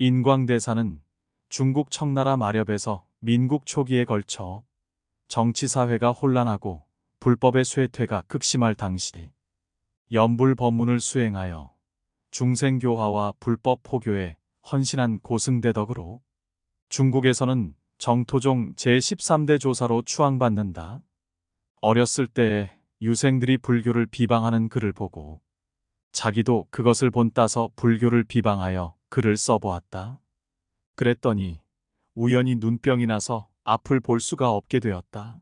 인광대사는 중국 청나라 마렵에서 민국 초기에 걸쳐 정치사회가 혼란하고 불법의 쇠퇴가 극심할 당시 연불 법문을 수행하여 중생교화와 불법 포교에 헌신한 고승대 덕으로 중국에서는 정토종 제13대 조사로 추앙받는다. 어렸을 때에 유생들이 불교를 비방하는 글을 보고 자기도 그것을 본따서 불교를 비방하여 글을 써보았다. 그랬더니 우연히 눈병이 나서 앞을 볼 수가 없게 되었다.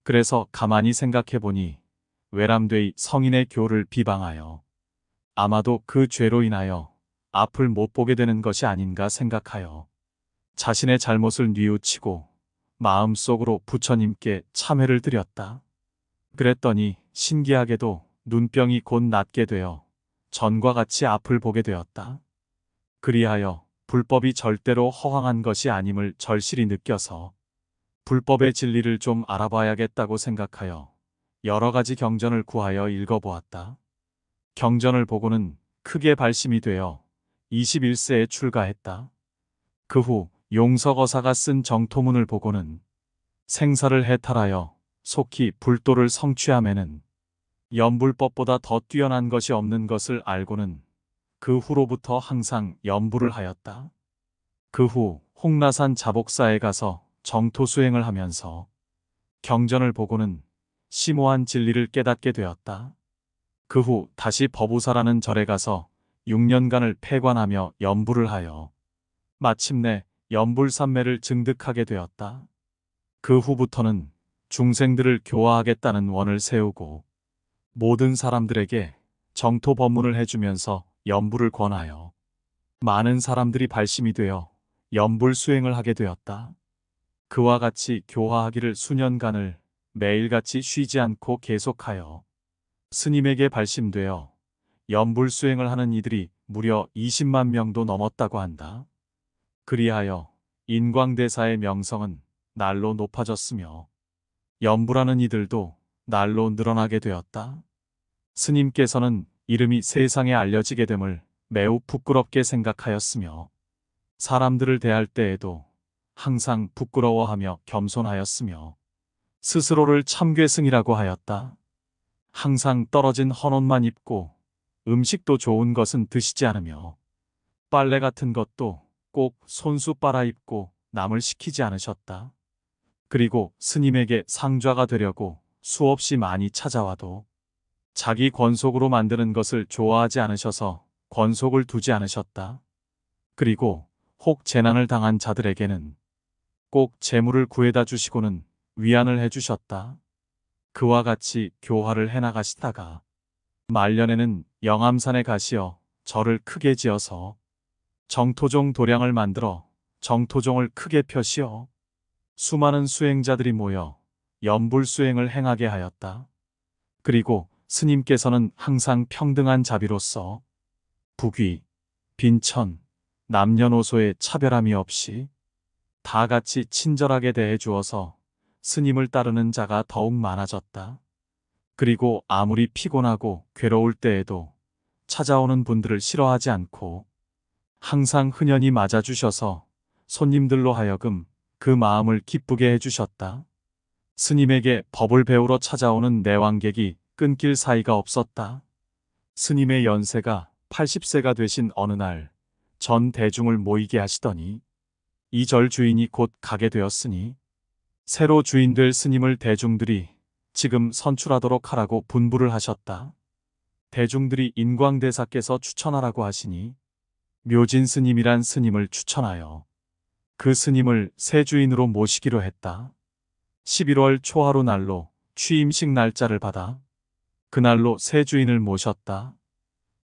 그래서 가만히 생각해보니 외람되이 성인의 교를 비방하여 아마도 그 죄로 인하여 앞을 못 보게 되는 것이 아닌가 생각하여 자신의 잘못을 뉘우치고 마음속으로 부처님께 참회를 드렸다. 그랬더니 신기하게도 눈병이 곧 낫게 되어 전과 같이 앞을 보게 되었다. 그리하여 불법이 절대로 허황한 것이 아님을 절실히 느껴서 불법의 진리를 좀 알아봐야겠다고 생각하여 여러 가지 경전을 구하여 읽어보았다. 경전을 보고는 크게 발심이 되어 21세에 출가했다. 그 후 용석어사가 쓴 정토문을 보고는 생사를 해탈하여 속히 불도를 성취함에는 연불법보다 더 뛰어난 것이 없는 것을 알고는 그 후로부터 항상 연불을 하였다. 그 후 홍라산 자복사에 가서 정토 수행을 하면서 경전을 보고는 심오한 진리를 깨닫게 되었다. 그 후 다시 버부사라는 절에 가서 6년간을 폐관하며 연불을 하여 마침내 연불삼매를 증득하게 되었다. 그 후부터는 중생들을 교화하겠다는 원을 세우고 모든 사람들에게 정토 법문을 해주면서 연불을 권하여 많은 사람들이 발심이 되어 연불 수행을 하게 되었다. 그와 같이 교화하기를 수년간을 매일같이 쉬지 않고 계속하여 스님에게 발심되어 연불 수행을 하는 이들이 무려 20만 명도 넘었다고 한다. 그리하여 인광대사의 명성은 날로 높아졌으며 연불하는 이들도 날로 늘어나게 되었다. 스님께서는 이름이 세상에 알려지게 됨을 매우 부끄럽게 생각하였으며 사람들을 대할 때에도 항상 부끄러워하며 겸손하였으며 스스로를 참괴승이라고 하였다. 항상 떨어진 헌옷만 입고 음식도 좋은 것은 드시지 않으며 빨래 같은 것도 꼭 손수 빨아 입고 남을 시키지 않으셨다. 그리고 스님에게 상좌가 되려고 수없이 많이 찾아와도 자기 권속으로 만드는 것을 좋아하지 않으셔서 권속을 두지 않으셨다. 그리고 혹 재난을 당한 자들에게는 꼭 재물을 구해다 주시고는 위안을 해주셨다. 그와 같이 교화를 해나가시다가 말년에는 영암산에 가시어 절을 크게 지어서 정토종 도량을 만들어 정토종을 크게 펴시어 수많은 수행자들이 모여 연불 수행을 행하게 하였다. 그리고 스님께서는 항상 평등한 자비로서 부귀, 빈천, 남녀노소의 차별함이 없이 다 같이 친절하게 대해 주어서 스님을 따르는 자가 더욱 많아졌다. 그리고 아무리 피곤하고 괴로울 때에도 찾아오는 분들을 싫어하지 않고 항상 흔연히 맞아주셔서 손님들로 하여금 그 마음을 기쁘게 해주셨다. 스님에게 법을 배우러 찾아오는 내왕객이 끊길 사이가 없었다. 스님의 연세가 80세가 되신 어느 날 전 대중을 모이게 하시더니 이 절 주인이 곧 가게 되었으니 새로 주인 될 스님을 대중들이 지금 선출하도록 하라고 분부를 하셨다. 대중들이 인광대사께서 추천하라고 하시니 묘진 스님이란 스님을 추천하여 그 스님을 새 주인으로 모시기로 했다. 11월 초하루 날로 취임식 날짜를 받아 그날로 새 주인을 모셨다.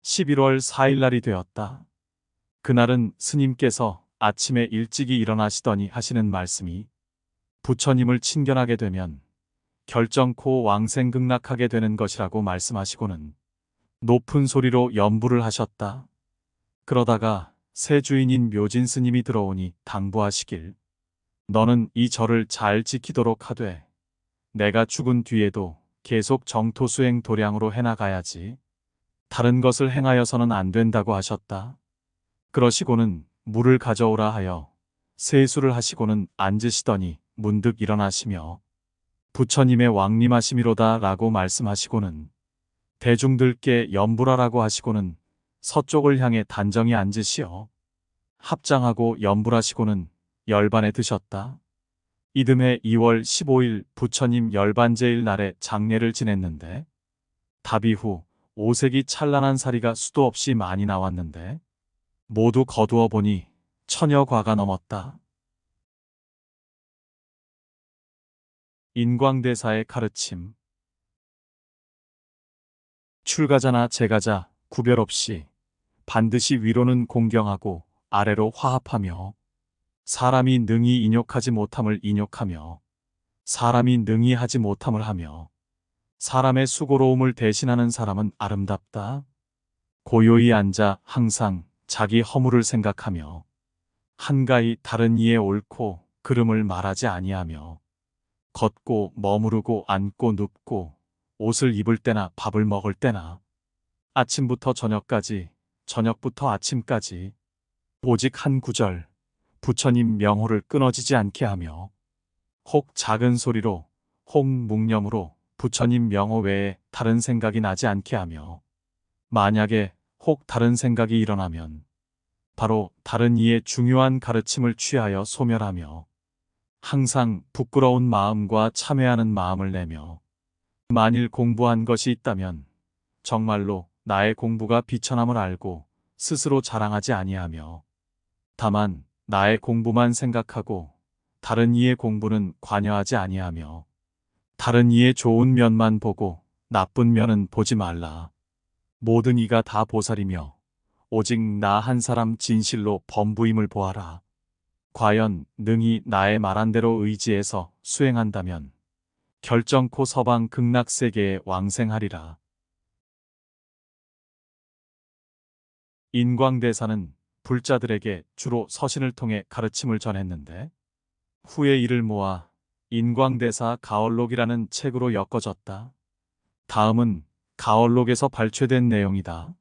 11월 4일 날이 되었다. 그날은 스님께서 아침에 일찍이 일어나시더니 하시는 말씀이 부처님을 친견하게 되면 결정코 왕생극락하게 되는 것이라고 말씀하시고는 높은 소리로 연부를 하셨다. 그러다가 새 주인인 묘진 스님이 들어오니 당부하시길 너는 이 절을 잘 지키도록 하되 내가 죽은 뒤에도 계속 정토수행 도량으로 해나가야지 다른 것을 행하여서는 안 된다고 하셨다. 그러시고는 물을 가져오라 하여 세수를 하시고는 앉으시더니 문득 일어나시며 부처님의 왕림하심이로다 라고 말씀하시고는 대중들께 연불하라고 하시고는 서쪽을 향해 단정히 앉으시어 합장하고 연불하시고는 열반에 드셨다. 이듬해 2월 15일 부처님 열반제일 날에 장례를 지냈는데 답이 후 오색이 찬란한 사리가 수도 없이 많이 나왔는데 모두 거두어 보니 1000여 과가 넘었다. 인광대사의 가르침. 출가자나 제가자 구별 없이 반드시 위로는 공경하고 아래로 화합하며 사람이 능히 인욕하지 못함을 인욕하며 사람이 능히 하지 못함을 하며 사람의 수고로움을 대신하는 사람은 아름답다. 고요히 앉아 항상 자기 허물을 생각하며 한가히 다른 이의 옳고 그름을 말하지 아니하며 걷고 머무르고 앉고 눕고 옷을 입을 때나 밥을 먹을 때나 아침부터 저녁까지 저녁부터 아침까지 오직 한 구절 부처님 명호를 끊어지지 않게 하며 혹 작은 소리로 혹 묵념으로 부처님 명호 외에 다른 생각이 나지 않게 하며 만약에 혹 다른 생각이 일어나면 바로 다른 이의 중요한 가르침을 취하여 소멸하며 항상 부끄러운 마음과 참회하는 마음을 내며 만일 공부한 것이 있다면 정말로 나의 공부가 비천함을 알고 스스로 자랑하지 아니하며 다만 나의 공부만 생각하고 다른 이의 공부는 관여하지 아니하며 다른 이의 좋은 면만 보고 나쁜 면은 보지 말라. 모든 이가 다 보살이며 오직 나 한 사람 진실로 범부임을 보아라. 과연 능히 나의 말한 대로 의지해서 수행한다면 결정코 서방 극락세계에 왕생하리라. 인광대사는 불자들에게 주로 서신을 통해 가르침을 전했는데 후에 이를 모아 인광대사 가얼록이라는 책으로 엮어졌다. 다음은 가얼록에서 발췌된 내용이다.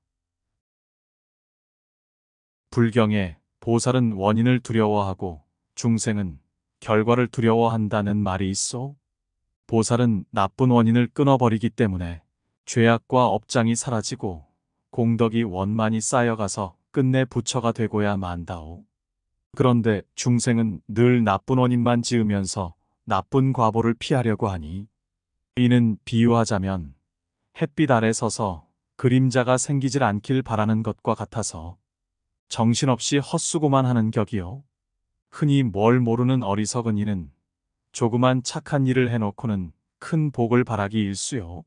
불경에 보살은 원인을 두려워하고 중생은 결과를 두려워한다는 말이 있어. 보살은 나쁜 원인을 끊어버리기 때문에 죄악과 업장이 사라지고 공덕이 원만히 쌓여가서 끝내 부처가 되고야 만다오. 그런데 중생은 늘 나쁜 원인만 지으면서 나쁜 과보를 피하려고 하니 이는 비유하자면 햇빛 아래 서서 그림자가 생기질 않길 바라는 것과 같아서 정신없이 헛수고만 하는 격이요. 흔히 뭘 모르는 어리석은 이는 조그만 착한 일을 해놓고는 큰 복을 바라기 일쑤요.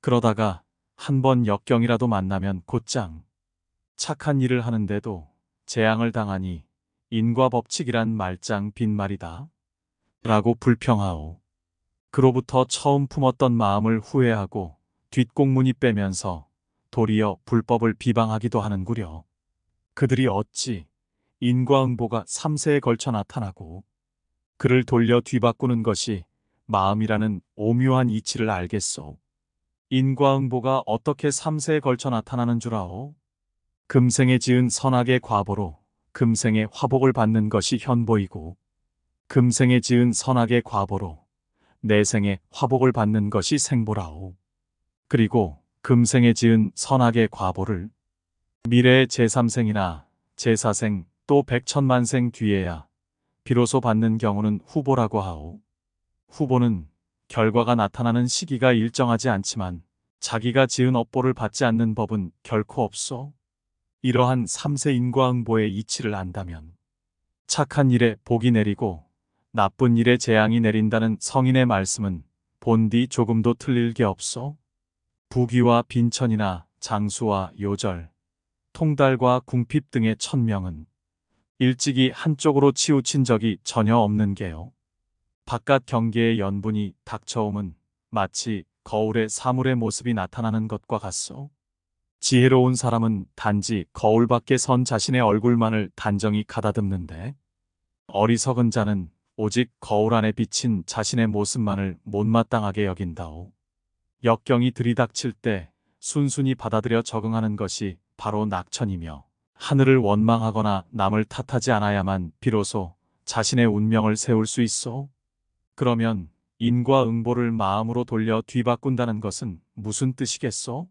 그러다가 한 번 역경이라도 만나면 곧장 착한 일을 하는데도 재앙을 당하니 인과법칙이란 말짱 빈말이다. 라고 불평하오. 그로부터 처음 품었던 마음을 후회하고 뒷공문이 빼면서 도리어 불법을 비방하기도 하는구려. 그들이 어찌 인과응보가 3세에 걸쳐 나타나고 그를 돌려 뒤바꾸는 것이 마음이라는 오묘한 이치를 알겠소. 인과응보가 어떻게 3세에 걸쳐 나타나는 줄 아오? 금생에 지은 선악의 과보로 금생에 화복을 받는 것이 현보이고 금생에 지은 선악의 과보로 내생에 화복을 받는 것이 생보라오. 그리고 금생에 지은 선악의 과보를 미래의 제3생이나 제4생 또 백천만생 뒤에야 비로소 받는 경우는 후보라고 하오. 후보는 결과가 나타나는 시기가 일정하지 않지만 자기가 지은 업보를 받지 않는 법은 결코 없소. 이러한 3세 인과응보의 이치를 안다면 착한 일에 복이 내리고 나쁜 일에 재앙이 내린다는 성인의 말씀은 본디 조금도 틀릴 게 없소. 부귀와 빈천이나 장수와 요절, 통달과 궁핍 등의 천명은 일찍이 한쪽으로 치우친 적이 전혀 없는 게요. 바깥 경계의 연분이 닥쳐옴은 마치 거울에 사물의 모습이 나타나는 것과 같소. 지혜로운 사람은 단지 거울 밖에 선 자신의 얼굴만을 단정히 가다듬는데 어리석은 자는 오직 거울 안에 비친 자신의 모습만을 못마땅하게 여긴다오. 역경이 들이닥칠 때 순순히 받아들여 적응하는 것이 바로 낙천이며 하늘을 원망하거나 남을 탓하지 않아야만 비로소 자신의 운명을 세울 수 있어. 그러면 인과응보를 마음으로 돌려 뒤바꾼다는 것은 무슨 뜻이겠소?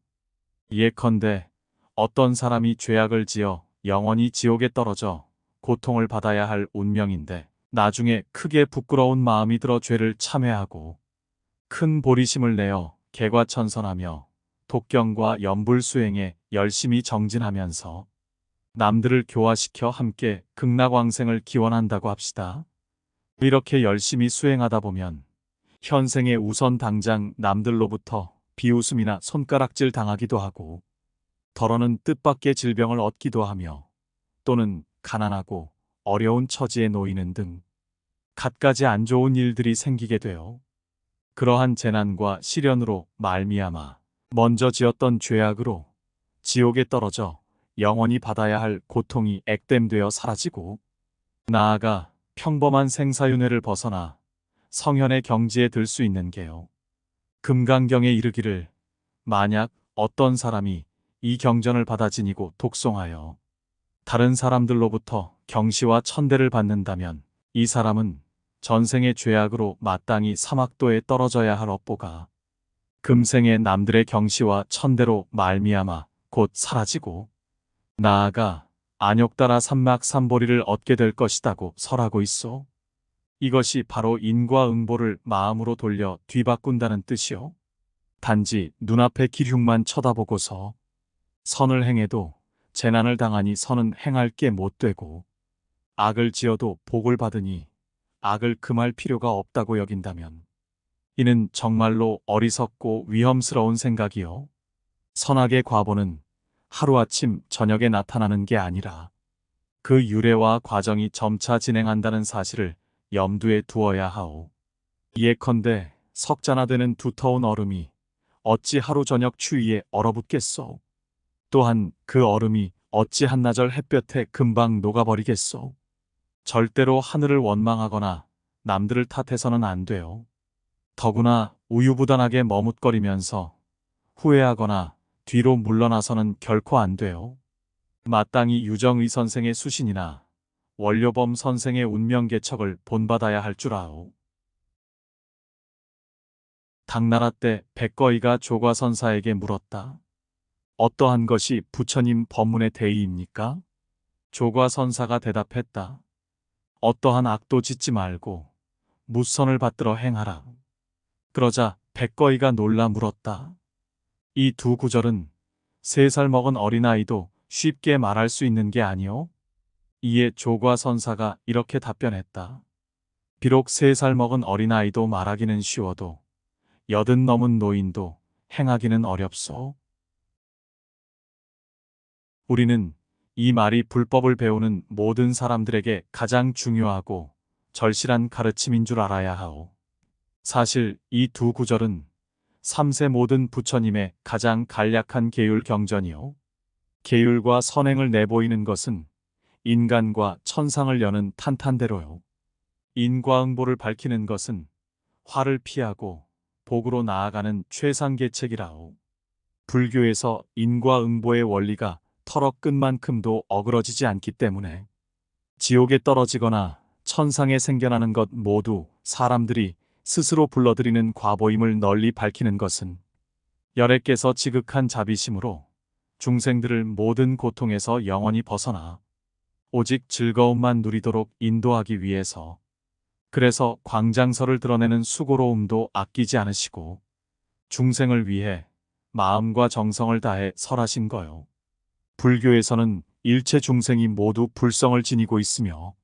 예컨대 어떤 사람이 죄악을 지어 영원히 지옥에 떨어져 고통을 받아야 할 운명인데 나중에 크게 부끄러운 마음이 들어 죄를 참회하고 큰 보리심을 내어 개과천선하며 독경과 연불수행에 열심히 정진하면서 남들을 교화시켜 함께 극락왕생을 기원한다고 합시다. 이렇게 열심히 수행하다 보면 현생에 우선 당장 남들로부터 비웃음이나 손가락질 당하기도 하고 더러는 뜻밖의 질병을 얻기도 하며 또는 가난하고 어려운 처지에 놓이는 등 갖가지 안 좋은 일들이 생기게 되어 그러한 재난과 시련으로 말미암아 먼저 지었던 죄악으로 지옥에 떨어져 영원히 받아야 할 고통이 액땜되어 사라지고 나아가 평범한 생사윤회를 벗어나 성현의 경지에 들 수 있는 게요. 금강경에 이르기를 만약 어떤 사람이 이 경전을 받아 지니고 독송하여 다른 사람들로부터 경시와 천대를 받는다면 이 사람은 전생의 죄악으로 마땅히 사막도에 떨어져야 할 업보가 금생의 남들의 경시와 천대로 말미암아 곧 사라지고 나아가 안욕따라 삼막삼보리를 얻게 될 것이다고 설하고 있어. 이것이 바로 인과응보를 마음으로 돌려 뒤바꾼다는 뜻이요. 단지 눈앞의 기흉만 쳐다보고서 선을 행해도 재난을 당하니 선은 행할 게 못되고 악을 지어도 복을 받으니 악을 금할 필요가 없다고 여긴다면 이는 정말로 어리석고 위험스러운 생각이요. 선악의 과보는 하루아침 저녁에 나타나는 게 아니라 그 유래와 과정이 점차 진행한다는 사실을 염두에 두어야 하오. 예컨대 석자나 되는 두터운 얼음이 어찌 하루 저녁 추위에 얼어붙겠소. 또한 그 얼음이 어찌 한나절 햇볕에 금방 녹아버리겠소. 절대로 하늘을 원망하거나 남들을 탓해서는 안 돼요. 더구나 우유부단하게 머뭇거리면서 후회하거나 뒤로 물러나서는 결코 안 돼요. 마땅히 유정의 선생의 수신이나 원료범 선생의 운명개척을 본받아야 할 줄 아오. 당나라 때 백거이가 조과선사에게 물었다. 어떠한 것이 부처님 법문의 대의입니까? 조과선사가 대답했다. 어떠한 악도 짓지 말고 무선을 받들어 행하라. 그러자 백거이가 놀라 물었다. 이 두 구절은 3살 먹은 어린아이도 쉽게 말할 수 있는 게 아니오? 이에 조과선사가 이렇게 답변했다. 비록 3살 먹은 어린아이도 말하기는 쉬워도 80 넘은 노인도 행하기는 어렵소. 우리는 이 말이 불법을 배우는 모든 사람들에게 가장 중요하고 절실한 가르침인 줄 알아야 하오. 사실 이 두 구절은 3세 모든 부처님의 가장 간략한 계율 경전이요. 계율과 선행을 내보이는 것은 인간과 천상을 여는 탄탄대로요. 인과응보를 밝히는 것은 화를 피하고 복으로 나아가는 최상계책이라오. 불교에서 인과응보의 원리가 털어 끈 만큼도 어그러지지 않기 때문에 지옥에 떨어지거나 천상에 생겨나는 것 모두 사람들이 스스로 불러들이는 과보임을 널리 밝히는 것은 열애께서 지극한 자비심으로 중생들을 모든 고통에서 영원히 벗어나 오직 즐거움만 누리도록 인도하기 위해서 그래서 광장설을 드러내는 수고로움도 아끼지 않으시고 중생을 위해 마음과 정성을 다해 설하신 거요. 불교에서는 일체 중생이 모두 불성을 지니고 있으며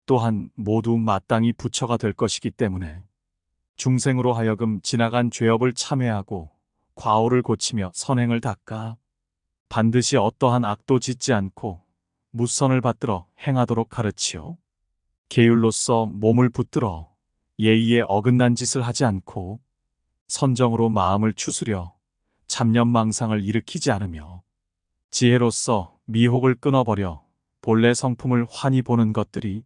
또한 모두 마땅히 부처가 될 것이기 때문에 중생으로 하여금 지나간 죄업을 참회하고 과오를 고치며 선행을 닦아 반드시 어떠한 악도 짓지 않고 무선을 받들어 행하도록 가르치오. 계율로서 몸을 붙들어 예의에 어긋난 짓을 하지 않고 선정으로 마음을 추스려 잡념망상을 일으키지 않으며 지혜로서 미혹을 끊어버려 본래 성품을 환히 보는 것들이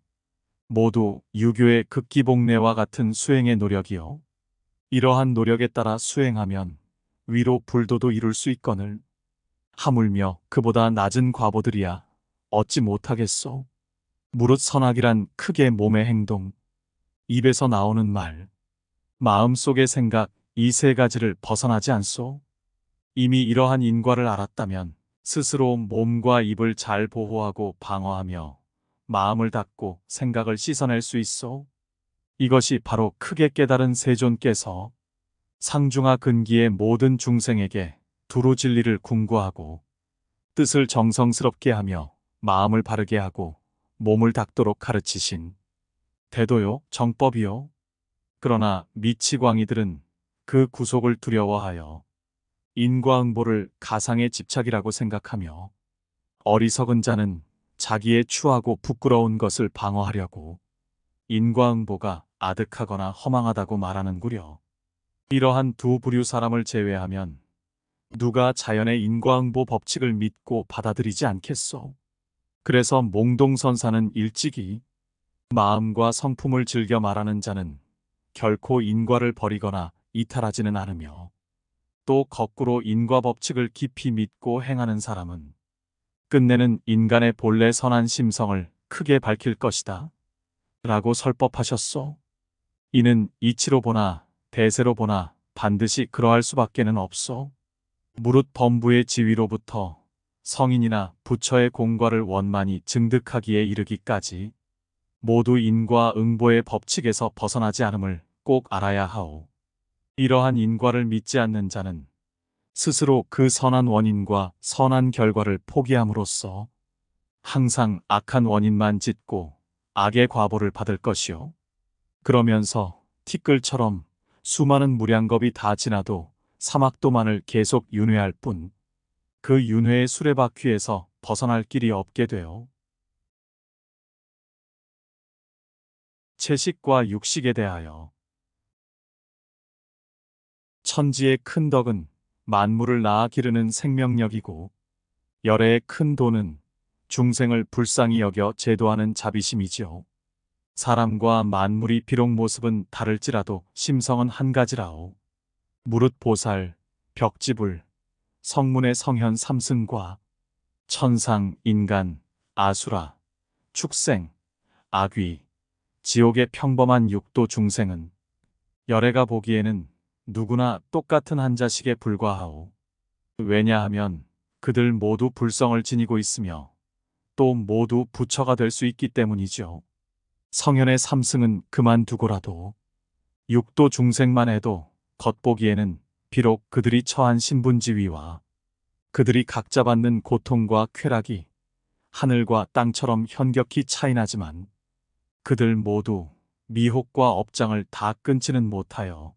모두 유교의 극기복례와 같은 수행의 노력이요. 이러한 노력에 따라 수행하면 위로 불도도 이룰 수 있거늘 하물며 그보다 낮은 과보들이야 얻지 못하겠소? 무릇 선악이란 크게 몸의 행동, 입에서 나오는 말, 마음속의 생각 이 세 가지를 벗어나지 않소? 이미 이러한 인과를 알았다면 스스로 몸과 입을 잘 보호하고 방어하며 마음을 닫고 생각을 씻어낼 수 있소? 이것이 바로 크게 깨달은 세존께서 상중하 근기의 모든 중생에게 두루 진리를 궁구하고 뜻을 정성스럽게 하며 마음을 바르게 하고 몸을 닦도록 가르치신 대도요, 정법이요. 그러나 미치광이들은 그 구속을 두려워하여 인과응보를 가상의 집착이라고 생각하며 어리석은 자는 자기의 추하고 부끄러운 것을 방어하려고 인과응보가 아득하거나 허망하다고 말하는구려. 이러한 두 부류 사람을 제외하면 누가 자연의 인과응보 법칙을 믿고 받아들이지 않겠소? 그래서 몽동선사는 일찍이 마음과 성품을 즐겨 말하는 자는 결코 인과를 버리거나 이탈하지는 않으며 또 거꾸로 인과 법칙을 깊이 믿고 행하는 사람은 끝내는 인간의 본래 선한 심성을 크게 밝힐 것이다 라고 설법하셨소. 이는 이치로 보나 대세로 보나 반드시 그러할 수밖에는 없소. 무릇 범부의 지위로부터 성인이나 부처의 공과를 원만히 증득하기에 이르기까지 모두 인과 응보의 법칙에서 벗어나지 않음을 꼭 알아야 하오. 이러한 인과를 믿지 않는 자는 스스로 그 선한 원인과 선한 결과를 포기함으로써 항상 악한 원인만 짓고 악의 과보를 받을 것이요. 그러면서 티끌처럼 수많은 무량겁이 다 지나도 사막도만을 계속 윤회할 뿐 그 윤회의 수레바퀴에서 벗어날 길이 없게 되어 채식과 육식에 대하여 천지의 큰 덕은 만물을 낳아 기르는 생명력이고 열애의 큰 도는 중생을 불쌍히 여겨 제도하는 자비심이지요. 사람과 만물이 비록 모습은 다를지라도 심성은 한 가지라오. 무릇 보살, 벽지불, 성문의 성현 삼승과 천상, 인간, 아수라, 축생, 악귀, 지옥의 평범한 육도 중생은 열애가 보기에는 누구나 똑같은 한 자식에 불과하오. 왜냐하면 그들 모두 불성을 지니고 있으며 또 모두 부처가 될 수 있기 때문이죠. 성현의 삼승은 그만두고라도 육도 중생만 해도 겉보기에는 비록 그들이 처한 신분지위와 그들이 각자 받는 고통과 쾌락이 하늘과 땅처럼 현격히 차이나지만 그들 모두 미혹과 업장을 다 끊지는 못하여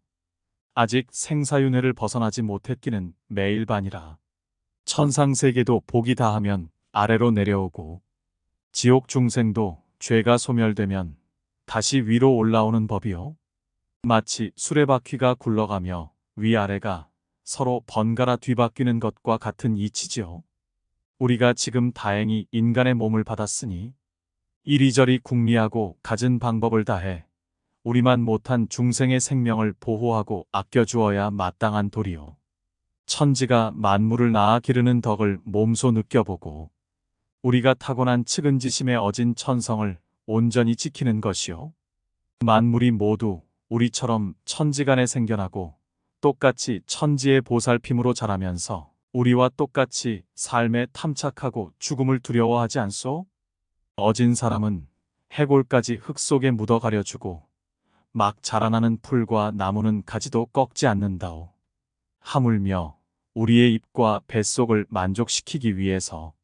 아직 생사윤회를 벗어나지 못했기는 매일반이라. 천상세계도 복이 다하면 아래로 내려오고 지옥 중생도 죄가 소멸되면 다시 위로 올라오는 법이요. 마치 수레바퀴가 굴러가며 위아래가 서로 번갈아 뒤바뀌는 것과 같은 이치지요. 우리가 지금 다행히 인간의 몸을 받았으니 이리저리 궁리하고 갖은 방법을 다해 우리만 못한 중생의 생명을 보호하고 아껴주어야 마땅한 도리요. 천지가 만물을 낳아 기르는 덕을 몸소 느껴보고 우리가 타고난 측은지심에 어진 천성을 온전히 지키는 것이요. 만물이 모두 우리처럼 천지간에 생겨나고 똑같이 천지의 보살핌으로 자라면서 우리와 똑같이 삶에 탐착하고 죽음을 두려워하지 않소? 어진 사람은 해골까지 흙 속에 묻어 가려주고 막 자라나는 풀과 나무는 가지도 꺾지 않는다오. 하물며 우리의 입과 뱃속을 만족시키기 위해서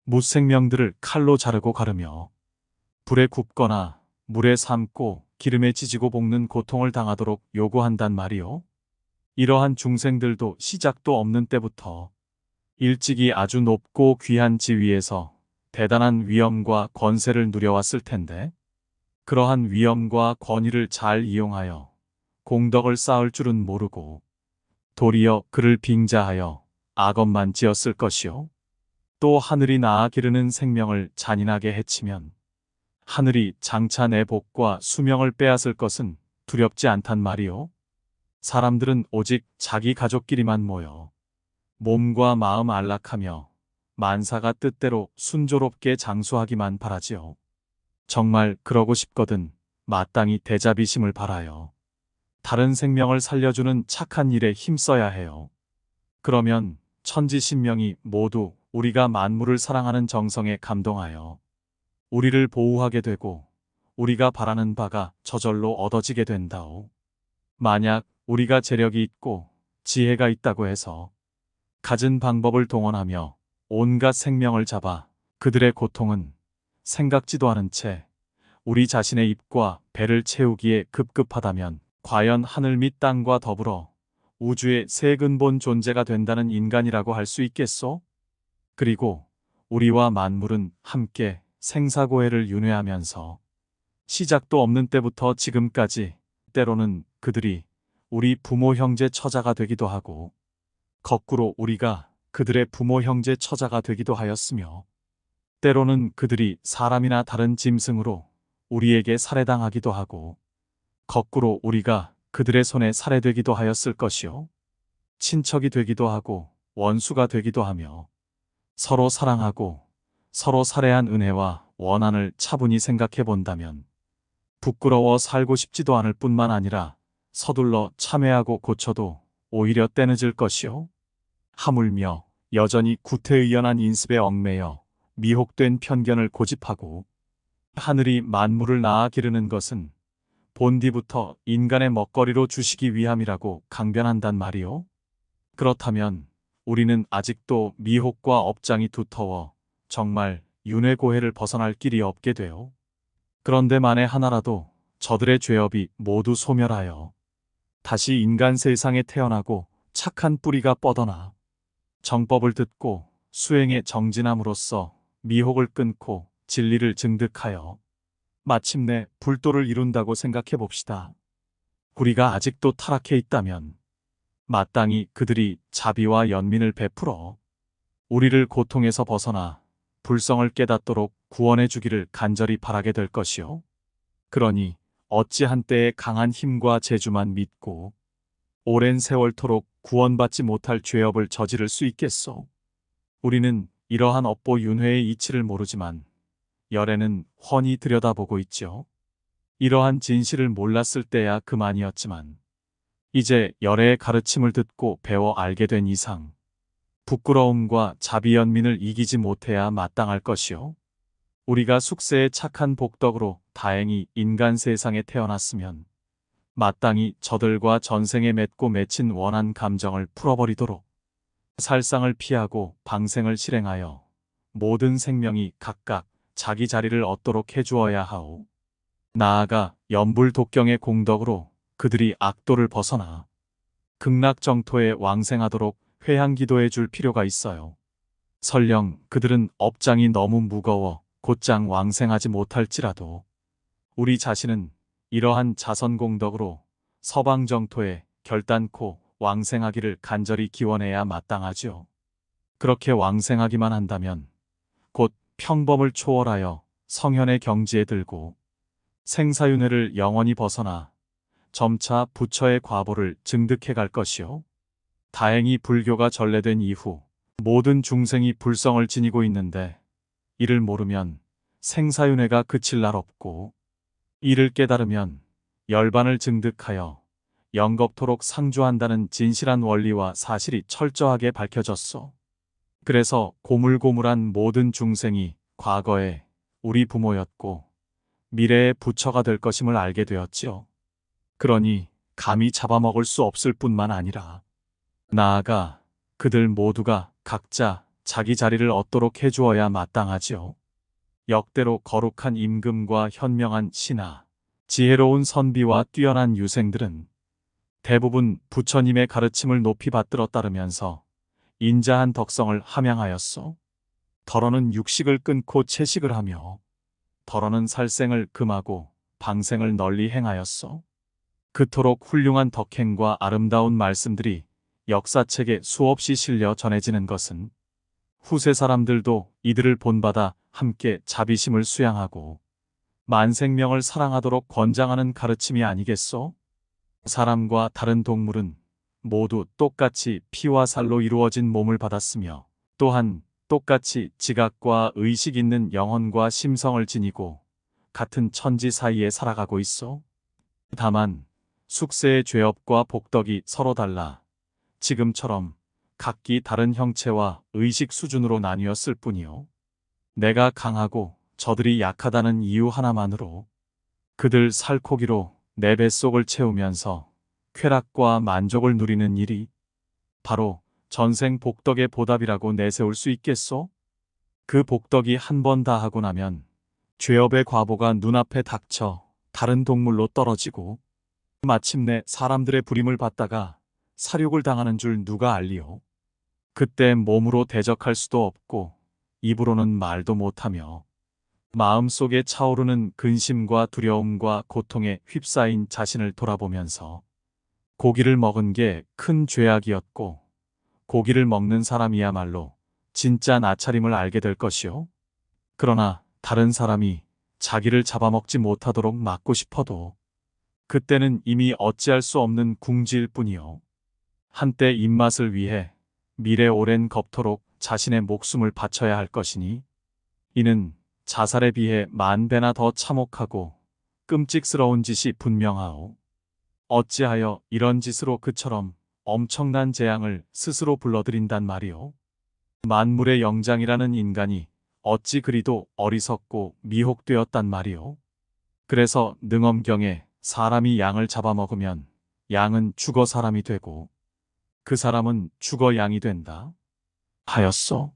무생명들을 칼로 자르고 가르며 불에 굽거나 물에 삶고 기름에 지지고 볶는 고통을 당하도록 요구한단 말이오. 이러한 중생들도 시작도 없는 때부터 일찍이 아주 높고 귀한 지위에서 대단한 위엄과 권세를 누려왔을 텐데 그러한 위엄과 권위를 잘 이용하여 공덕을 쌓을 줄은 모르고 도리어 그를 빙자하여 악업만 지었을 것이요. 또 하늘이 낳아 기르는 생명을 잔인하게 해치면 하늘이 장차 내 복과 수명을 빼앗을 것은 두렵지 않단 말이오. 사람들은 오직 자기 가족끼리만 모여 몸과 마음 안락하며 만사가 뜻대로 순조롭게 장수하기만 바라지요. 정말 그러고 싶거든 마땅히 대자비심을 바라요. 다른 생명을 살려주는 착한 일에 힘써야 해요. 그러면 천지신명이 모두 우리가 만물을 사랑하는 정성에 감동하여 우리를 보호하게 되고 우리가 바라는 바가 저절로 얻어지게 된다오. 만약 우리가 재력이 있고 지혜가 있다고 해서 갖은 방법을 동원하며 온갖 생명을 잡아 그들의 고통은 생각지도 않은 채 우리 자신의 입과 배를 채우기에 급급하다면 과연 하늘 및 땅과 더불어 우주의 새 근본 존재가 된다는 인간이라고 할 수 있겠소? 그리고 우리와 만물은 함께 생사고해를 윤회하면서 시작도 없는 때부터 지금까지 때로는 그들이 우리 부모 형제 처자가 되기도 하고 거꾸로 우리가 그들의 부모 형제 처자가 되기도 하였으며 때로는 그들이 사람이나 다른 짐승으로 우리에게 살해당하기도 하고 거꾸로 우리가 그들의 손에 살해되기도 하였을 것이요. 친척이 되기도 하고 원수가 되기도 하며 서로 사랑하고 서로 살해한 은혜와 원한을 차분히 생각해 본다면 부끄러워 살고 싶지도 않을 뿐만 아니라 서둘러 참회하고 고쳐도 오히려 때늦을 것이요. 하물며 여전히 구태의연한 인습에 얽매여 미혹된 편견을 고집하고 하늘이 만물을 낳아 기르는 것은 본디부터 인간의 먹거리로 주시기 위함이라고 강변한단 말이요. 그렇다면 우리는 아직도 미혹과 업장이 두터워 정말 윤회고해를 벗어날 길이 없게 되어 그런데 만에 하나라도 저들의 죄업이 모두 소멸하여 다시 인간 세상에 태어나고 착한 뿌리가 뻗어나 정법을 듣고 수행에 정진함으로써 미혹을 끊고 진리를 증득하여 마침내 불도를 이룬다고 생각해 봅시다. 우리가 아직도 타락해 있다면 마땅히 그들이 자비와 연민을 베풀어 우리를 고통에서 벗어나 불성을 깨닫도록 구원해 주기를 간절히 바라게 될 것이요. 그러니 어찌 한때의 강한 힘과 재주만 믿고 오랜 세월토록 구원받지 못할 죄업을 저지를 수 있겠소. 우리는 이러한 업보 윤회의 이치를 모르지만 열에는 훤히 들여다보고 있죠. 이러한 진실을 몰랐을 때야 그만이었지만 이제 열의 가르침을 듣고 배워 알게 된 이상 부끄러움과 자비연민을 이기지 못해야 마땅할 것이요. 우리가 숙세의 착한 복덕으로 다행히 인간 세상에 태어났으면 마땅히 저들과 전생에 맺고 맺힌 원한 감정을 풀어버리도록 살상을 피하고 방생을 실행하여 모든 생명이 각각 자기 자리를 얻도록 해주어야 하오. 나아가 염불독경의 공덕으로 그들이 악도를 벗어나 극락정토에 왕생하도록 회향기도해 줄 필요가 있어요. 설령 그들은 업장이 너무 무거워 곧장 왕생하지 못할지라도 우리 자신은 이러한 자선공덕으로 서방정토에 결단코 왕생하기를 간절히 기원해야 마땅하죠. 그렇게 왕생하기만 한다면 곧 평범을 초월하여 성현의 경지에 들고 생사윤회를 영원히 벗어나 점차 부처의 과보를 증득해 갈 것이요. 다행히 불교가 전래된 이후 모든 중생이 불성을 지니고 있는데 이를 모르면 생사윤회가 그칠 날 없고 이를 깨달으면 열반을 증득하여 영겁토록 상주한다는 진실한 원리와 사실이 철저하게 밝혀졌소. 그래서 고물고물한 모든 중생이 과거에 우리 부모였고 미래의 부처가 될 것임을 알게 되었지요. 그러니 감히 잡아먹을 수 없을 뿐만 아니라 나아가 그들 모두가 각자 자기 자리를 얻도록 해주어야 마땅하지요. 역대로 거룩한 임금과 현명한 신하, 지혜로운 선비와 뛰어난 유생들은 대부분 부처님의 가르침을 높이 받들어 따르면서 인자한 덕성을 함양하였소. 더러는 육식을 끊고 채식을 하며 더러는 살생을 금하고 방생을 널리 행하였소. 그토록 훌륭한 덕행과 아름다운 말씀들이 역사책에 수없이 실려 전해지는 것은 후세 사람들도 이들을 본받아 함께 자비심을 수양하고 만생명을 사랑하도록 권장하는 가르침이 아니겠소? 사람과 다른 동물은 모두 똑같이 피와 살로 이루어진 몸을 받았으며 또한 똑같이 지각과 의식 있는 영혼과 심성을 지니고 같은 천지 사이에 살아가고 있어. 다만 숙세의 죄업과 복덕이 서로 달라 지금처럼 각기 다른 형체와 의식 수준으로 나뉘었을 뿐이요. 내가 강하고 저들이 약하다는 이유 하나만으로 그들 살코기로 내 뱃속을 채우면서 쾌락과 만족을 누리는 일이 바로 전생 복덕의 보답이라고 내세울 수 있겠소? 그 복덕이 한 번 다 하고 나면 죄업의 과보가 눈앞에 닥쳐 다른 동물로 떨어지고 마침내 사람들의 부림을 받다가 사륙을 당하는 줄 누가 알리오? 그때 몸으로 대적할 수도 없고 입으로는 말도 못하며 마음속에 차오르는 근심과 두려움과 고통에 휩싸인 자신을 돌아보면서 고기를 먹은 게 큰 죄악이었고 고기를 먹는 사람이야말로 진짜 나차림을 알게 될 것이요. 그러나 다른 사람이 자기를 잡아먹지 못하도록 막고 싶어도 그때는 이미 어찌할 수 없는 궁지일 뿐이요. 한때 입맛을 위해 미래 오랜 겁토록 자신의 목숨을 바쳐야 할 것이니 이는 자살에 비해 만 배나 더 참혹하고 끔찍스러운 짓이 분명하오. 어찌하여 이런 짓으로 그처럼 엄청난 재앙을 스스로 불러들인단 말이오. 만물의 영장이라는 인간이 어찌 그리도 어리석고 미혹되었단 말이오. 그래서 능엄경에 사람이 양을 잡아먹으면 양은 죽어 사람이 되고 그 사람은 죽어 양이 된다 하였소.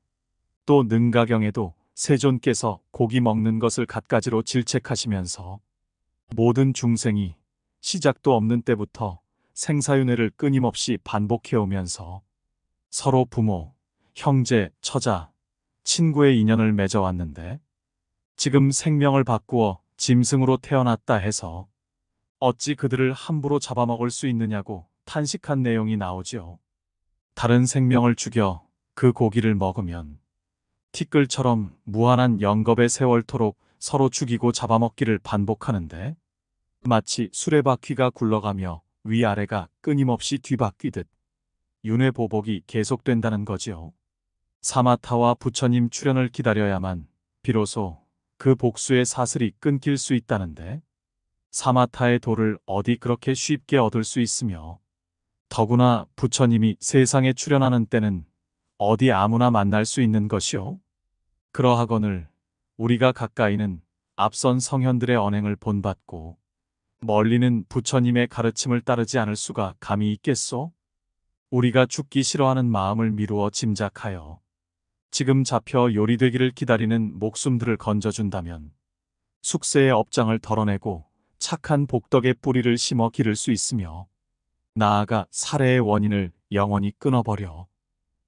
또 능가경에도 세존께서 고기 먹는 것을 갖가지로 질책하시면서 모든 중생이 시작도 없는 때부터 생사윤회를 끊임없이 반복해오면서 서로 부모, 형제, 처자, 친구의 인연을 맺어왔는데 지금 생명을 바꾸어 짐승으로 태어났다 해서 어찌 그들을 함부로 잡아먹을 수 있느냐고 탄식한 내용이 나오지요. 다른 생명을 죽여 그 고기를 먹으면 티끌처럼 무한한 영겁의 세월토록 서로 죽이고 잡아먹기를 반복하는데 마치 수레바퀴가 굴러가며 위아래가 끊임없이 뒤바뀌듯 윤회보복이 계속된다는 거지요. 사마타와 부처님 출현을 기다려야만 비로소 그 복수의 사슬이 끊길 수 있다는데 사마타의 도를 어디 그렇게 쉽게 얻을 수 있으며 더구나 부처님이 세상에 출현하는 때는 어디 아무나 만날 수 있는 것이요. 그러하거늘 우리가 가까이는 앞선 성현들의 언행을 본받고 멀리는 부처님의 가르침을 따르지 않을 수가 감히 있겠소? 우리가 죽기 싫어하는 마음을 미루어 짐작하여 지금 잡혀 요리되기를 기다리는 목숨들을 건져준다면 숙세의 업장을 덜어내고 착한 복덕의 뿌리를 심어 기를 수 있으며 나아가 살해의 원인을 영원히 끊어버려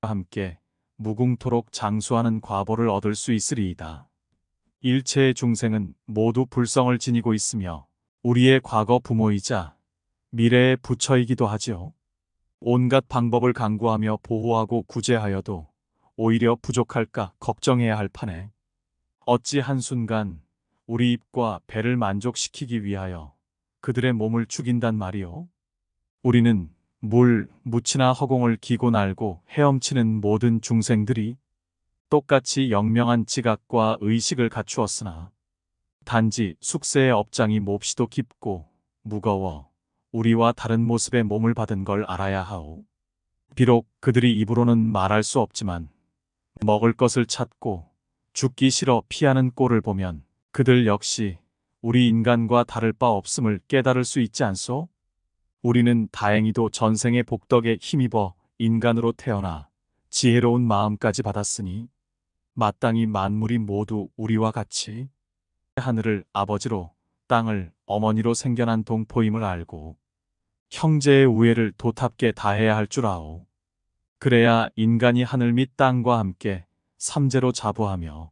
함께 무궁토록 장수하는 과보를 얻을 수 있으리이다. 일체의 중생은 모두 불성을 지니고 있으며 우리의 과거 부모이자 미래의 부처이기도 하지요. 온갖 방법을 강구하며 보호하고 구제하여도 오히려 부족할까 걱정해야 할 판에 어찌 한순간 우리 입과 배를 만족시키기 위하여 그들의 몸을 죽인단 말이오. 우리는 물, 묻히나 허공을 기고 날고 헤엄치는 모든 중생들이 똑같이 영명한 지각과 의식을 갖추었으나 단지 숙세의 업장이 몹시도 깊고 무거워 우리와 다른 모습의 몸을 받은 걸 알아야 하오. 비록 그들이 입으로는 말할 수 없지만 먹을 것을 찾고 죽기 싫어 피하는 꼴을 보면 그들 역시 우리 인간과 다를 바 없음을 깨달을 수 있지 않소? 우리는 다행히도 전생의 복덕에 힘입어 인간으로 태어나 지혜로운 마음까지 받았으니 마땅히 만물이 모두 우리와 같이 하늘을 아버지로 땅을 어머니로 생겨난 동포임을 알고 형제의 우애를 도탑게 다해야 할 줄 아오. 그래야 인간이 하늘 및 땅과 함께 삼재로 자부하며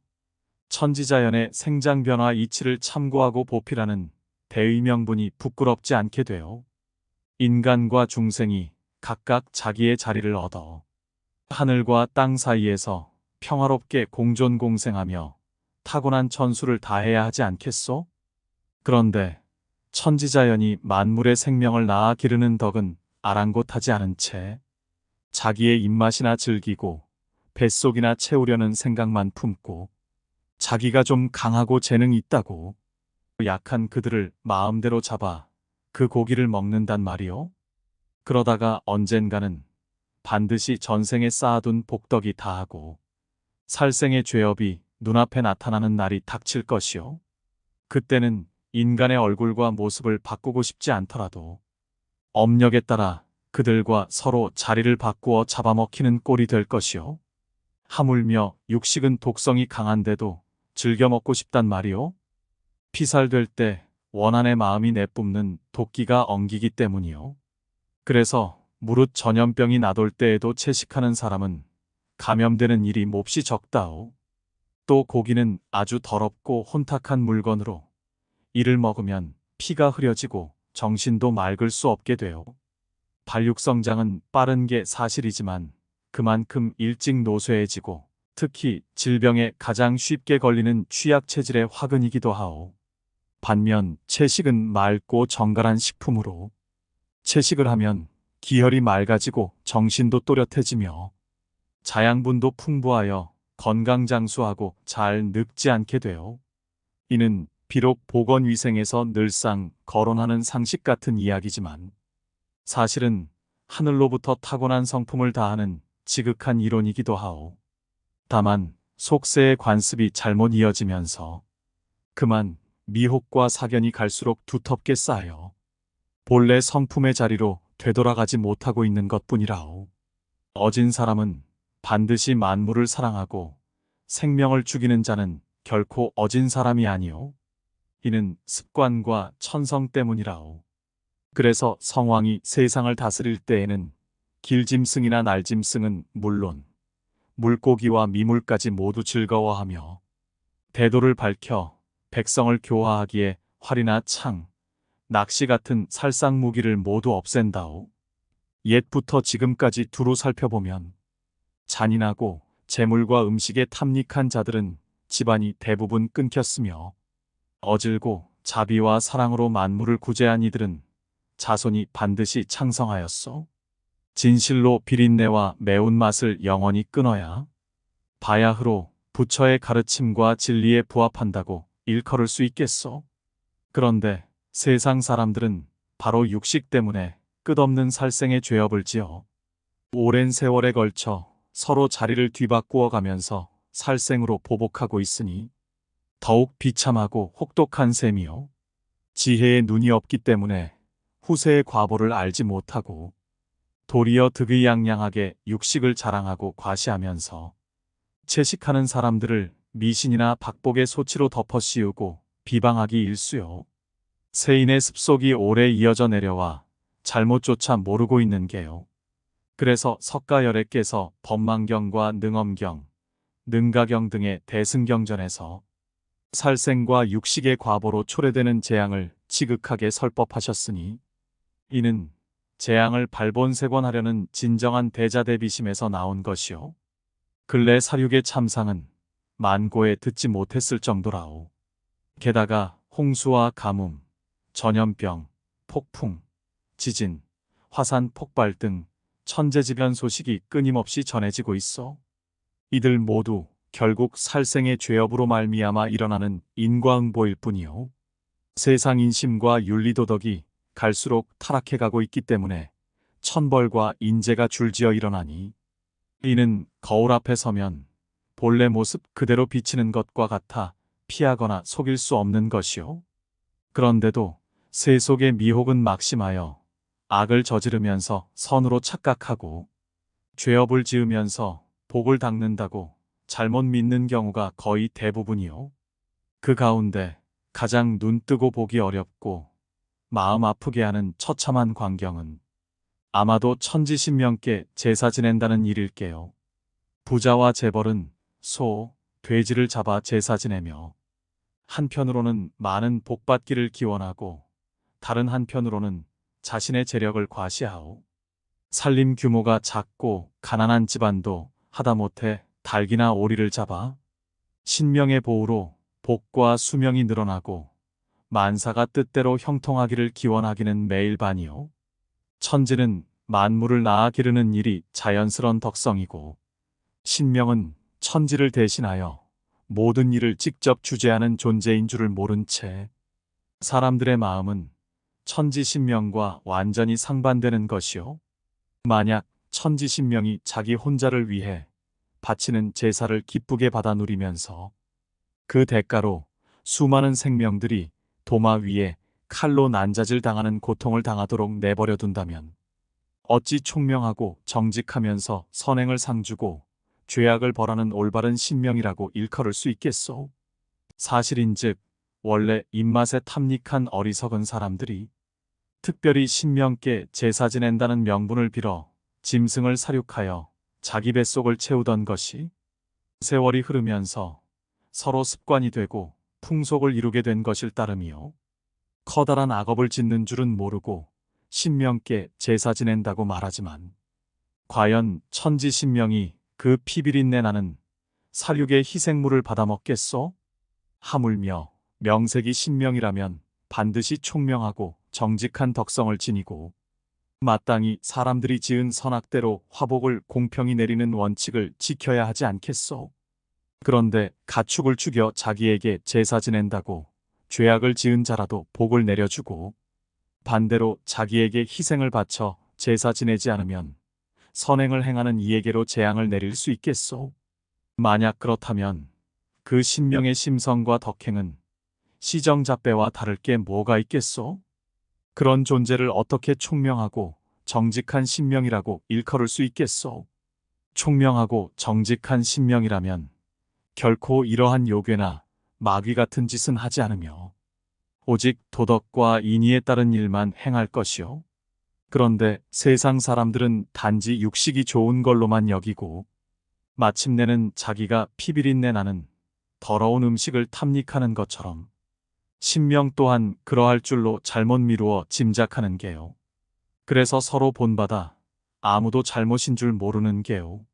천지자연의 생장변화 이치를 참고하고 보필하는 대의명분이 부끄럽지 않게 되어 인간과 중생이 각각 자기의 자리를 얻어 하늘과 땅 사이에서 평화롭게 공존공생하며 타고난 천수를 다해야 하지 않겠소? 그런데 천지자연이 만물의 생명을 낳아 기르는 덕은 아랑곳하지 않은 채 자기의 입맛이나 즐기고 뱃속이나 채우려는 생각만 품고 자기가 좀 강하고 재능이 있다고 약한 그들을 마음대로 잡아 그 고기를 먹는단 말이요. 그러다가 언젠가는 반드시 전생에 쌓아둔 복덕이 다하고 살생의 죄업이 눈앞에 나타나는 날이 닥칠 것이요. 그때는 인간의 얼굴과 모습을 바꾸고 싶지 않더라도 업력에 따라 그들과 서로 자리를 바꾸어 잡아먹히는 꼴이 될 것이요. 하물며 육식은 독성이 강한데도 즐겨 먹고 싶단 말이요. 피살될 때 원한의 마음이 내뿜는 도끼가 엉기기 때문이요. 그래서 무릇 전염병이 나돌 때에도 채식하는 사람은 감염되는 일이 몹시 적다오. 또 고기는 아주 더럽고 혼탁한 물건으로 이를 먹으면 피가 흐려지고 정신도 맑을 수 없게 돼요. 발육성장은 빠른 게 사실이지만 그만큼 일찍 노쇠해지고 특히 질병에 가장 쉽게 걸리는 취약 체질의 화근이기도 하오. 반면 채식은 맑고 정갈한 식품으로 채식을 하면 기혈이 맑아지고 정신도 또렷해지며 자양분도 풍부하여 건강장수하고 잘 늙지 않게 돼요. 이는 비록 보건위생에서 늘상 거론하는 상식 같은 이야기지만 사실은 하늘로부터 타고난 성품을 다하는 지극한 이론이기도 하오. 다만 속세의 관습이 잘못 이어지면서 그만 미혹과 사견이 갈수록 두텁게 쌓여 본래 성품의 자리로 되돌아가지 못하고 있는 것뿐이라오. 어진 사람은 반드시 만물을 사랑하고 생명을 죽이는 자는 결코 어진 사람이 아니오. 이는 습관과 천성 때문이라오. 그래서 성왕이 세상을 다스릴 때에는 길짐승이나 날짐승은 물론 물고기와 미물까지 모두 즐거워하며 대도를 밝혀 백성을 교화하기에 활이나 창, 낚시 같은 살상 무기를 모두 없앤다오. 옛부터 지금까지 두루 살펴보면 잔인하고 재물과 음식에 탐닉한 자들은 집안이 대부분 끊겼으며 어질고 자비와 사랑으로 만물을 구제한 이들은 자손이 반드시 창성하였소. 진실로 비린내와 매운맛을 영원히 끊어야 바야흐로 부처의 가르침과 진리에 부합한다고 일컬을 수 있겠소. 그런데 세상 사람들은 바로 육식 때문에 끝없는 살생의 죄업을 지어 오랜 세월에 걸쳐 서로 자리를 뒤바꾸어 가면서 살생으로 보복하고 있으니 더욱 비참하고 혹독한 셈이요. 지혜의 눈이 없기 때문에 후세의 과보를 알지 못하고 도리어 득의양양하게 육식을 자랑하고 과시하면서 채식하는 사람들을 미신이나 박복의 소치로 덮어씌우고 비방하기 일쑤요. 세인의 습속이 오래 이어져 내려와 잘못조차 모르고 있는 게요. 그래서 석가열애께서 법망경과 능엄경, 능가경 등의 대승경전에서 살생과 육식의 과보로 초래되는 재앙을 지극하게 설법하셨으니 이는 재앙을 발본색원하려는 진정한 대자대비심에서 나온 것이요. 근래 사륙의 참상은 만고에 듣지 못했을 정도라오. 게다가 홍수와 가뭄, 전염병, 폭풍, 지진, 화산 폭발 등 천재지변 소식이 끊임없이 전해지고 있어. 이들 모두 결국 살생의 죄업으로 말미암아 일어나는 인과응보일 뿐이요. 세상 인심과 윤리도덕이 갈수록 타락해가고 있기 때문에 천벌과 인재가 줄지어 일어나니 이는 거울 앞에 서면 본래 모습 그대로 비치는 것과 같아 피하거나 속일 수 없는 것이요. 그런데도 세속의 미혹은 막심하여 악을 저지르면서 선으로 착각하고 죄업을 지으면서 복을 닦는다고 잘못 믿는 경우가 거의 대부분이요. 그 가운데 가장 눈뜨고 보기 어렵고 마음 아프게 하는 처참한 광경은 아마도 천지신명께 제사 지낸다는 일일게요. 부자와 재벌은 소, 돼지를 잡아 제사 지내며 한편으로는 많은 복받기를 기원하고 다른 한편으로는 자신의 재력을 과시하오. 살림 규모가 작고 가난한 집안도 하다못해 닭이나 오리를 잡아 신명의 보호로 복과 수명이 늘어나고 만사가 뜻대로 형통하기를 기원하기는 매일반이요. 천지는 만물을 낳아 기르는 일이 자연스런 덕성이고 신명은 천지를 대신하여 모든 일을 직접 주재하는 존재인 줄을 모른 채 사람들의 마음은 천지신명과 완전히 상반되는 것이요. 만약 천지신명이 자기 혼자를 위해 바치는 제사를 기쁘게 받아 누리면서 그 대가로 수많은 생명들이 도마 위에 칼로 난자질 당하는 고통을 당하도록 내버려 둔다면 어찌 총명하고 정직하면서 선행을 상주고 죄악을 벌하는 올바른 신명이라고 일컬을 수 있겠소? 사실인즉 원래 입맛에 탐닉한 어리석은 사람들이 특별히 신명께 제사 지낸다는 명분을 빌어 짐승을 사육하여 자기 뱃속을 채우던 것이 세월이 흐르면서 서로 습관이 되고 풍속을 이루게 된 것일 따름이요. 커다란 악업을 짓는 줄은 모르고 신명께 제사 지낸다고 말하지만 과연 천지신명이 그 피비린내 나는 살육의 희생물을 받아먹겠소? 하물며 명색이 신명이라면 반드시 총명하고 정직한 덕성을 지니고 마땅히 사람들이 지은 선악대로 화복을 공평히 내리는 원칙을 지켜야 하지 않겠소? 그런데 가축을 죽여 자기에게 제사 지낸다고 죄악을 지은 자라도 복을 내려주고 반대로 자기에게 희생을 바쳐 제사 지내지 않으면 선행을 행하는 이에게로 재앙을 내릴 수 있겠소? 만약 그렇다면 그 신명의 심성과 덕행은 시정잡배와 다를 게 뭐가 있겠소? 그런 존재를 어떻게 총명하고 정직한 신명이라고 일컬을 수 있겠소? 총명하고 정직한 신명이라면 결코 이러한 요괴나 마귀 같은 짓은 하지 않으며 오직 도덕과 인의에 따른 일만 행할 것이요. 그런데 세상 사람들은 단지 육식이 좋은 걸로만 여기고 마침내는 자기가 피비린내 나는 더러운 음식을 탐닉하는 것처럼 신명 또한 그러할 줄로 잘못 미루어 짐작하는 게요. 그래서 서로 본받아 아무도 잘못인 줄 모르는 게요.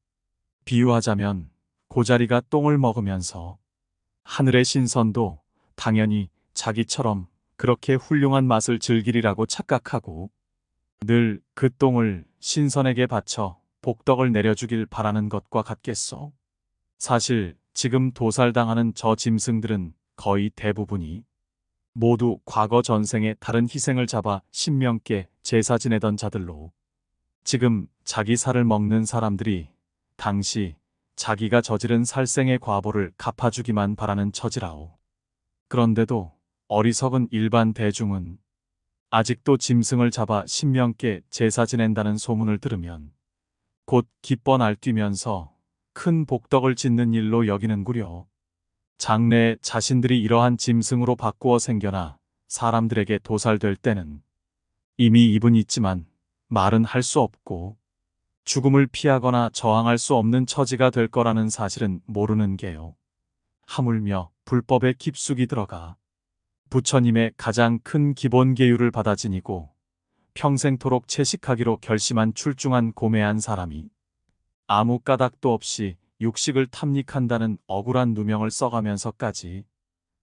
비유하자면 고자리가 똥을 먹으면서 하늘의 신선도 당연히 자기처럼 그렇게 훌륭한 맛을 즐기리라고 착각하고 늘 그 똥을 신선에게 바쳐 복덕을 내려주길 바라는 것과 같겠소. 사실 지금 도살당하는 저 짐승들은 거의 대부분이 모두 과거 전생에 다른 희생을 잡아 신명께 제사 지내던 자들로 지금 자기 살을 먹는 사람들이 당시 자기가 저지른 살생의 과보를 갚아주기만 바라는 처지라오. 그런데도 어리석은 일반 대중은 아직도 짐승을 잡아 신명께 제사 지낸다는 소문을 들으면 곧 기뻐 날뛰면서 큰 복덕을 짓는 일로 여기는구려. 장래에 자신들이 이러한 짐승으로 바꾸어 생겨나 사람들에게 도살될 때는 이미 입은 있지만 말은 할 수 없고 죽음을 피하거나 저항할 수 없는 처지가 될 거라는 사실은 모르는 게요. 하물며 불법에 깊숙이 들어가 부처님의 가장 큰 기본 계율을 받아 지니고 평생토록 채식하기로 결심한 출중한 고매한 사람이 아무 까닭도 없이 육식을 탐닉한다는 억울한 누명을 써가면서까지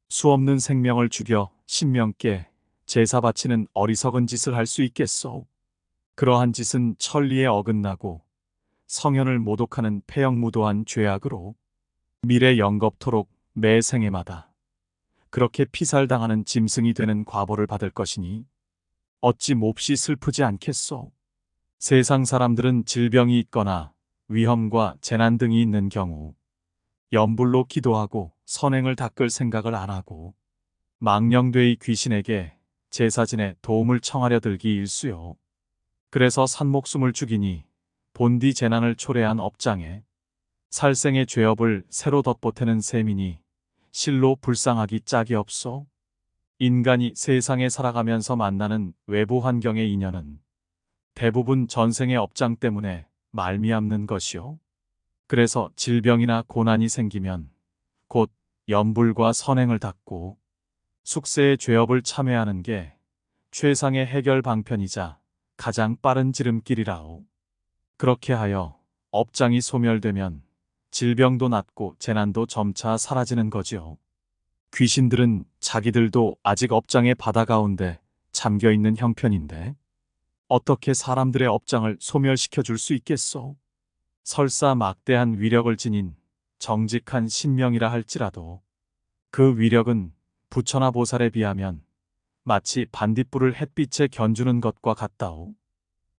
수없는 생명을 죽여 신명께 제사 바치는 어리석은 짓을 할 수 있겠소? 그러한 짓은 천리에 어긋나고 성현을 모독하는 폐역무도한 죄악으로 미래 영겁토록 매 생애마다 그렇게 피살당하는 짐승이 되는 과보를 받을 것이니 어찌 몹시 슬프지 않겠소? 세상 사람들은 질병이 있거나 위험과 재난 등이 있는 경우 염불로 기도하고 선행을 닦을 생각을 안 하고 망령되이 귀신에게 제사진의 도움을 청하려 들기 일쑤요. 그래서 산목숨을 죽이니 본디 재난을 초래한 업장에 살생의 죄업을 새로 덧보태는 셈이니 실로 불쌍하기 짝이 없소. 인간이 세상에 살아가면서 만나는 외부 환경의 인연은 대부분 전생의 업장 때문에 말미암는 것이요. 그래서 질병이나 고난이 생기면 곧 염불과 선행을 닦고 숙세의 죄업을 참회하는 게 최상의 해결 방편이자 가장 빠른 지름길이라오. 그렇게 하여 업장이 소멸되면 질병도 낫고 재난도 점차 사라지는 거지요. 귀신들은 자기들도 아직 업장의 바다 가운데 잠겨있는 형편인데 어떻게 사람들의 업장을 소멸시켜 줄 수 있겠소? 설사 막대한 위력을 지닌 정직한 신명이라 할지라도 그 위력은 부처나 보살에 비하면 마치 반딧불을 햇빛에 견주는 것과 같다오.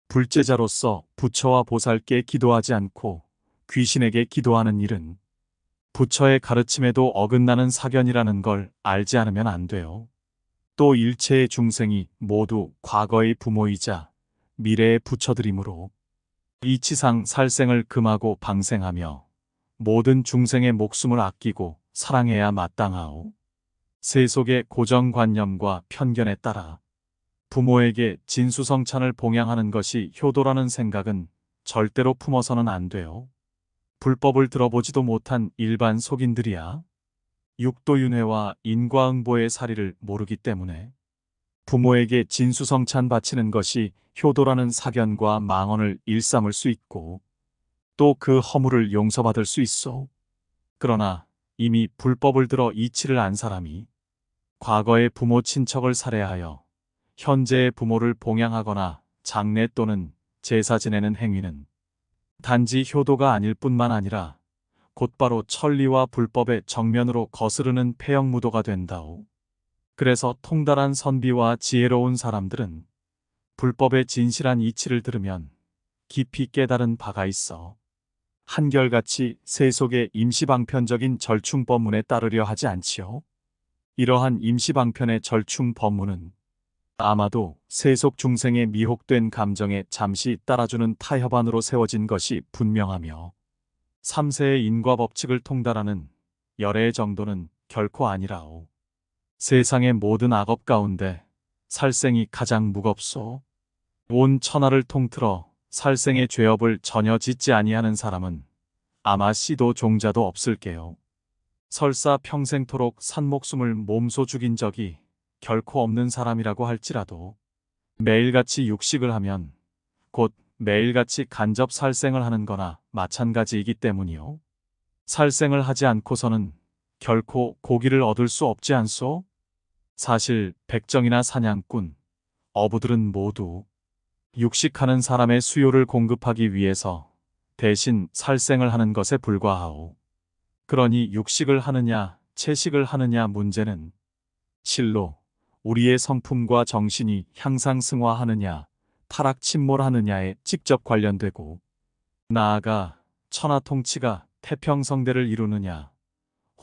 불제자로서 부처와 보살께 기도하지 않고 귀신에게 기도하는 일은 부처의 가르침에도 어긋나는 사견이라는 걸 알지 않으면 안 돼요. 또 일체의 중생이 모두 과거의 부모이자 미래의 부처들이므로 이치상 살생을 금하고 방생하며 모든 중생의 목숨을 아끼고 사랑해야 마땅하오. 세속의 고정관념과 편견에 따라 부모에게 진수성찬을 봉양하는 것이 효도라는 생각은 절대로 품어서는 안 돼요. 불법을 들어보지도 못한 일반 속인들이야 육도윤회와 인과응보의 사리를 모르기 때문에 부모에게 진수성찬 바치는 것이 효도라는 사견과 망언을 일삼을 수 있고 또 그 허물을 용서받을 수 있어. 그러나 이미 불법을 들어 이치를 안 사람이 과거의 부모 친척을 살해하여 현재의 부모를 봉양하거나 장례 또는 제사 지내는 행위는 단지 효도가 아닐 뿐만 아니라 곧바로 천리와 불법의 정면으로 거스르는 폐역무도가 된다오. 그래서 통달한 선비와 지혜로운 사람들은 불법의 진실한 이치를 들으면 깊이 깨달은 바가 있어 한결같이 세속의 임시방편적인 절충법문에 따르려 하지 않지요. 이러한 임시방편의 절충법문은 아마도 세속 중생의 미혹된 감정에 잠시 따라주는 타협안으로 세워진 것이 분명하며 3세의 인과법칙을 통달하는 열애 정도는 결코 아니라오. 세상의 모든 악업 가운데 살생이 가장 무겁소. 온 천하를 통틀어 살생의 죄업을 전혀 짓지 아니하는 사람은 아마 씨도 종자도 없을게요. 설사 평생토록 산목숨을 몸소 죽인 적이 결코 없는 사람이라고 할지라도 매일같이 육식을 하면 곧 매일같이 간접 살생을 하는 거나 마찬가지이기 때문이요. 살생을 하지 않고서는 결코 고기를 얻을 수 없지 않소? 사실 백정이나 사냥꾼, 어부들은 모두 육식하는 사람의 수요를 공급하기 위해서 대신 살생을 하는 것에 불과하오. 그러니 육식을 하느냐, 채식을 하느냐 문제는 실로 우리의 성품과 정신이 향상 승화하느냐, 타락 침몰하느냐에 직접 관련되고 나아가 천하 통치가 태평성대를 이루느냐,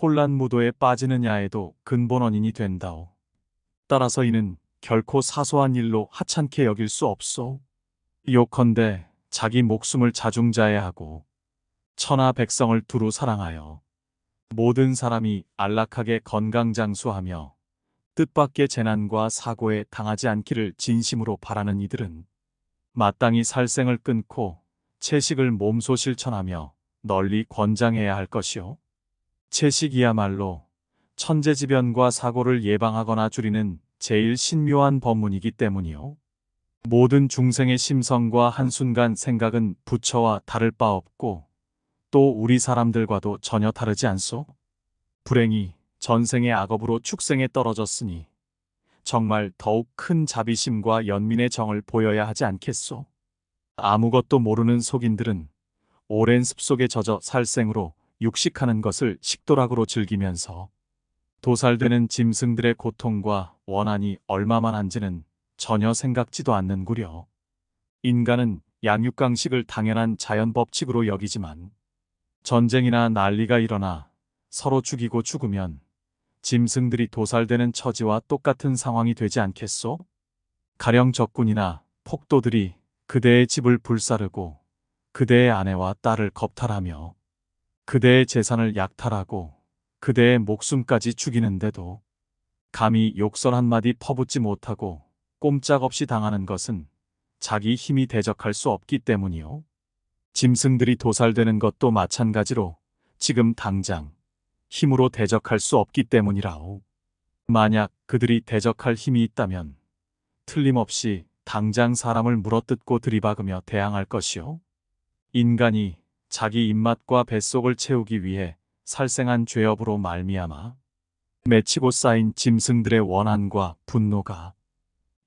혼란무도에 빠지느냐에도 근본 원인이 된다오. 따라서 이는 결코 사소한 일로 하찮게 여길 수 없소. 요컨대 자기 목숨을 자중자애하고 천하 백성을 두루 사랑하여 모든 사람이 안락하게 건강장수하며 뜻밖의 재난과 사고에 당하지 않기를 진심으로 바라는 이들은 마땅히 살생을 끊고 채식을 몸소 실천하며 널리 권장해야 할 것이요. 채식이야말로 천재지변과 사고를 예방하거나 줄이는 제일 신묘한 법문이기 때문이요. 모든 중생의 심성과 한순간 생각은 부처와 다를 바 없고 또 우리 사람들과도 전혀 다르지 않소? 불행히 전생의 악업으로 축생에 떨어졌으니 정말 더욱 큰 자비심과 연민의 정을 보여야 하지 않겠소? 아무것도 모르는 속인들은 오랜 습속에 젖어 살생으로 육식하는 것을 식도락으로 즐기면서 도살되는 짐승들의 고통과 원한이 얼마만한지는 전혀 생각지도 않는구려. 인간은 양육강식을 당연한 자연법칙으로 여기지만 전쟁이나 난리가 일어나 서로 죽이고 죽으면 짐승들이 도살되는 처지와 똑같은 상황이 되지 않겠소? 가령 적군이나 폭도들이 그대의 집을 불사르고 그대의 아내와 딸을 겁탈하며 그대의 재산을 약탈하고 그대의 목숨까지 죽이는데도 감히 욕설 한마디 퍼붓지 못하고 꼼짝없이 당하는 것은 자기 힘이 대적할 수 없기 때문이요. 짐승들이 도살되는 것도 마찬가지로 지금 당장 힘으로 대적할 수 없기 때문이라오. 만약 그들이 대적할 힘이 있다면 틀림없이 당장 사람을 물어뜯고 들이박으며 대항할 것이요. 인간이 자기 입맛과 뱃속을 채우기 위해 살생한 죄업으로 말미암아 맺히고 쌓인 짐승들의 원한과 분노가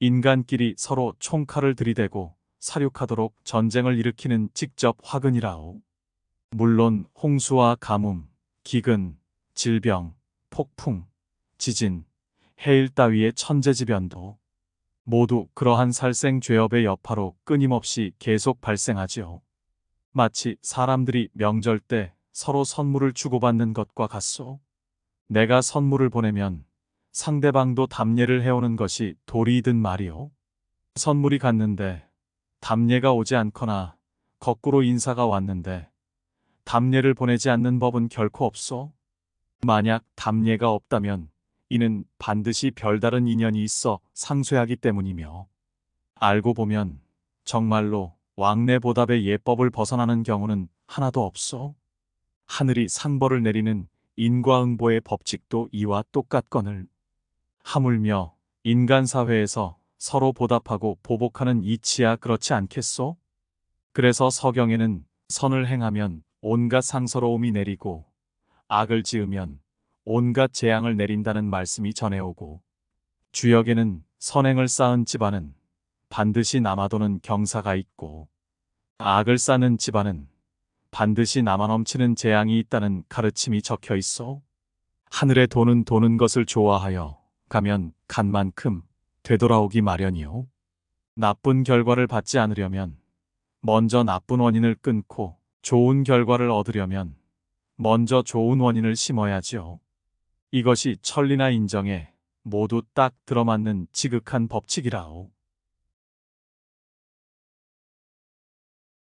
인간끼리 서로 총칼을 들이대고 사륙하도록 전쟁을 일으키는 직접 화근이라오. 물론 홍수와 가뭄, 기근, 질병, 폭풍, 지진, 해일 따위의 천재지변도 모두 그러한 살생죄업의 여파로 끊임없이 계속 발생하지요. 마치 사람들이 명절 때 서로 선물을 주고받는 것과 같소. 내가 선물을 보내면 상대방도 답례를 해오는 것이 도리이든 말이오. 선물이 갔는데 답례가 오지 않거나 거꾸로 인사가 왔는데 답례를 보내지 않는 법은 결코 없소. 만약 답례가 없다면 이는 반드시 별다른 인연이 있어 상쇄하기 때문이며, 알고 보면 정말로 왕래보답의 예법을 벗어나는 경우는 하나도 없소. 하늘이 상벌을 내리는 인과응보의 법칙도 이와 똑같거늘, 하물며 인간 사회에서 서로 보답하고 보복하는 이치야 그렇지 않겠소? 그래서 서경에는 선을 행하면 온갖 상서로움이 내리고 악을 지으면 온갖 재앙을 내린다는 말씀이 전해오고, 주역에는 선행을 쌓은 집안은 반드시 남아도는 경사가 있고 악을 쌓는 집안은 반드시 남아넘치는 재앙이 있다는 가르침이 적혀 있어. 하늘에 도는 것을 좋아하여 가면 간 만큼 되돌아오기 마련이요. 나쁜 결과를 받지 않으려면 먼저 나쁜 원인을 끊고 좋은 결과를 얻으려면 먼저 좋은 원인을 심어야지요. 이것이 천리나 인정에 모두 딱 들어맞는 지극한 법칙이라오.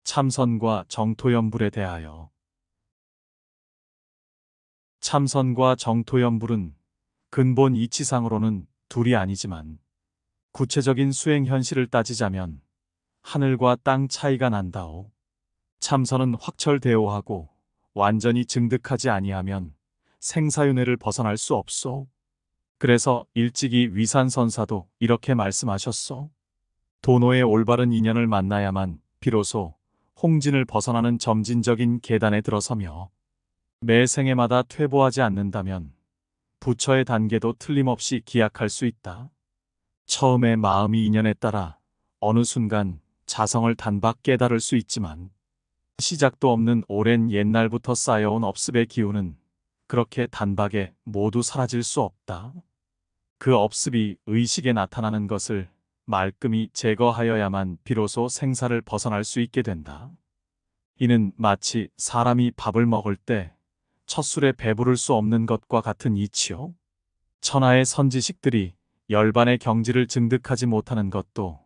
참선과 정토연불에 대하여. 참선과 정토연불은 근본 이치상으로는 둘이 아니지만 구체적인 수행 현실을 따지자면 하늘과 땅 차이가 난다오. 참선은 확철대오하고 완전히 증득하지 아니하면 생사윤회를 벗어날 수 없소. 그래서 일찍이 위산선사도 이렇게 말씀하셨소. 도노의 올바른 인연을 만나야만 비로소 홍진을 벗어나는 점진적인 계단에 들어서며, 매 생애마다 퇴보하지 않는다면 부처의 단계도 틀림없이 기약할 수 있다. 처음에 마음이 인연에 따라 어느 순간 자성을 단박 깨달을 수 있지만 시작도 없는 오랜 옛날부터 쌓여온 업습의 기운은 그렇게 단박에 모두 사라질 수 없다. 그 업습이 의식에 나타나는 것을 말끔히 제거하여야만 비로소 생사를 벗어날 수 있게 된다. 이는 마치 사람이 밥을 먹을 때 첫 술에 배부를 수 없는 것과 같은 이치요. 천하의 선지식들이 열반의 경지를 증득하지 못하는 것도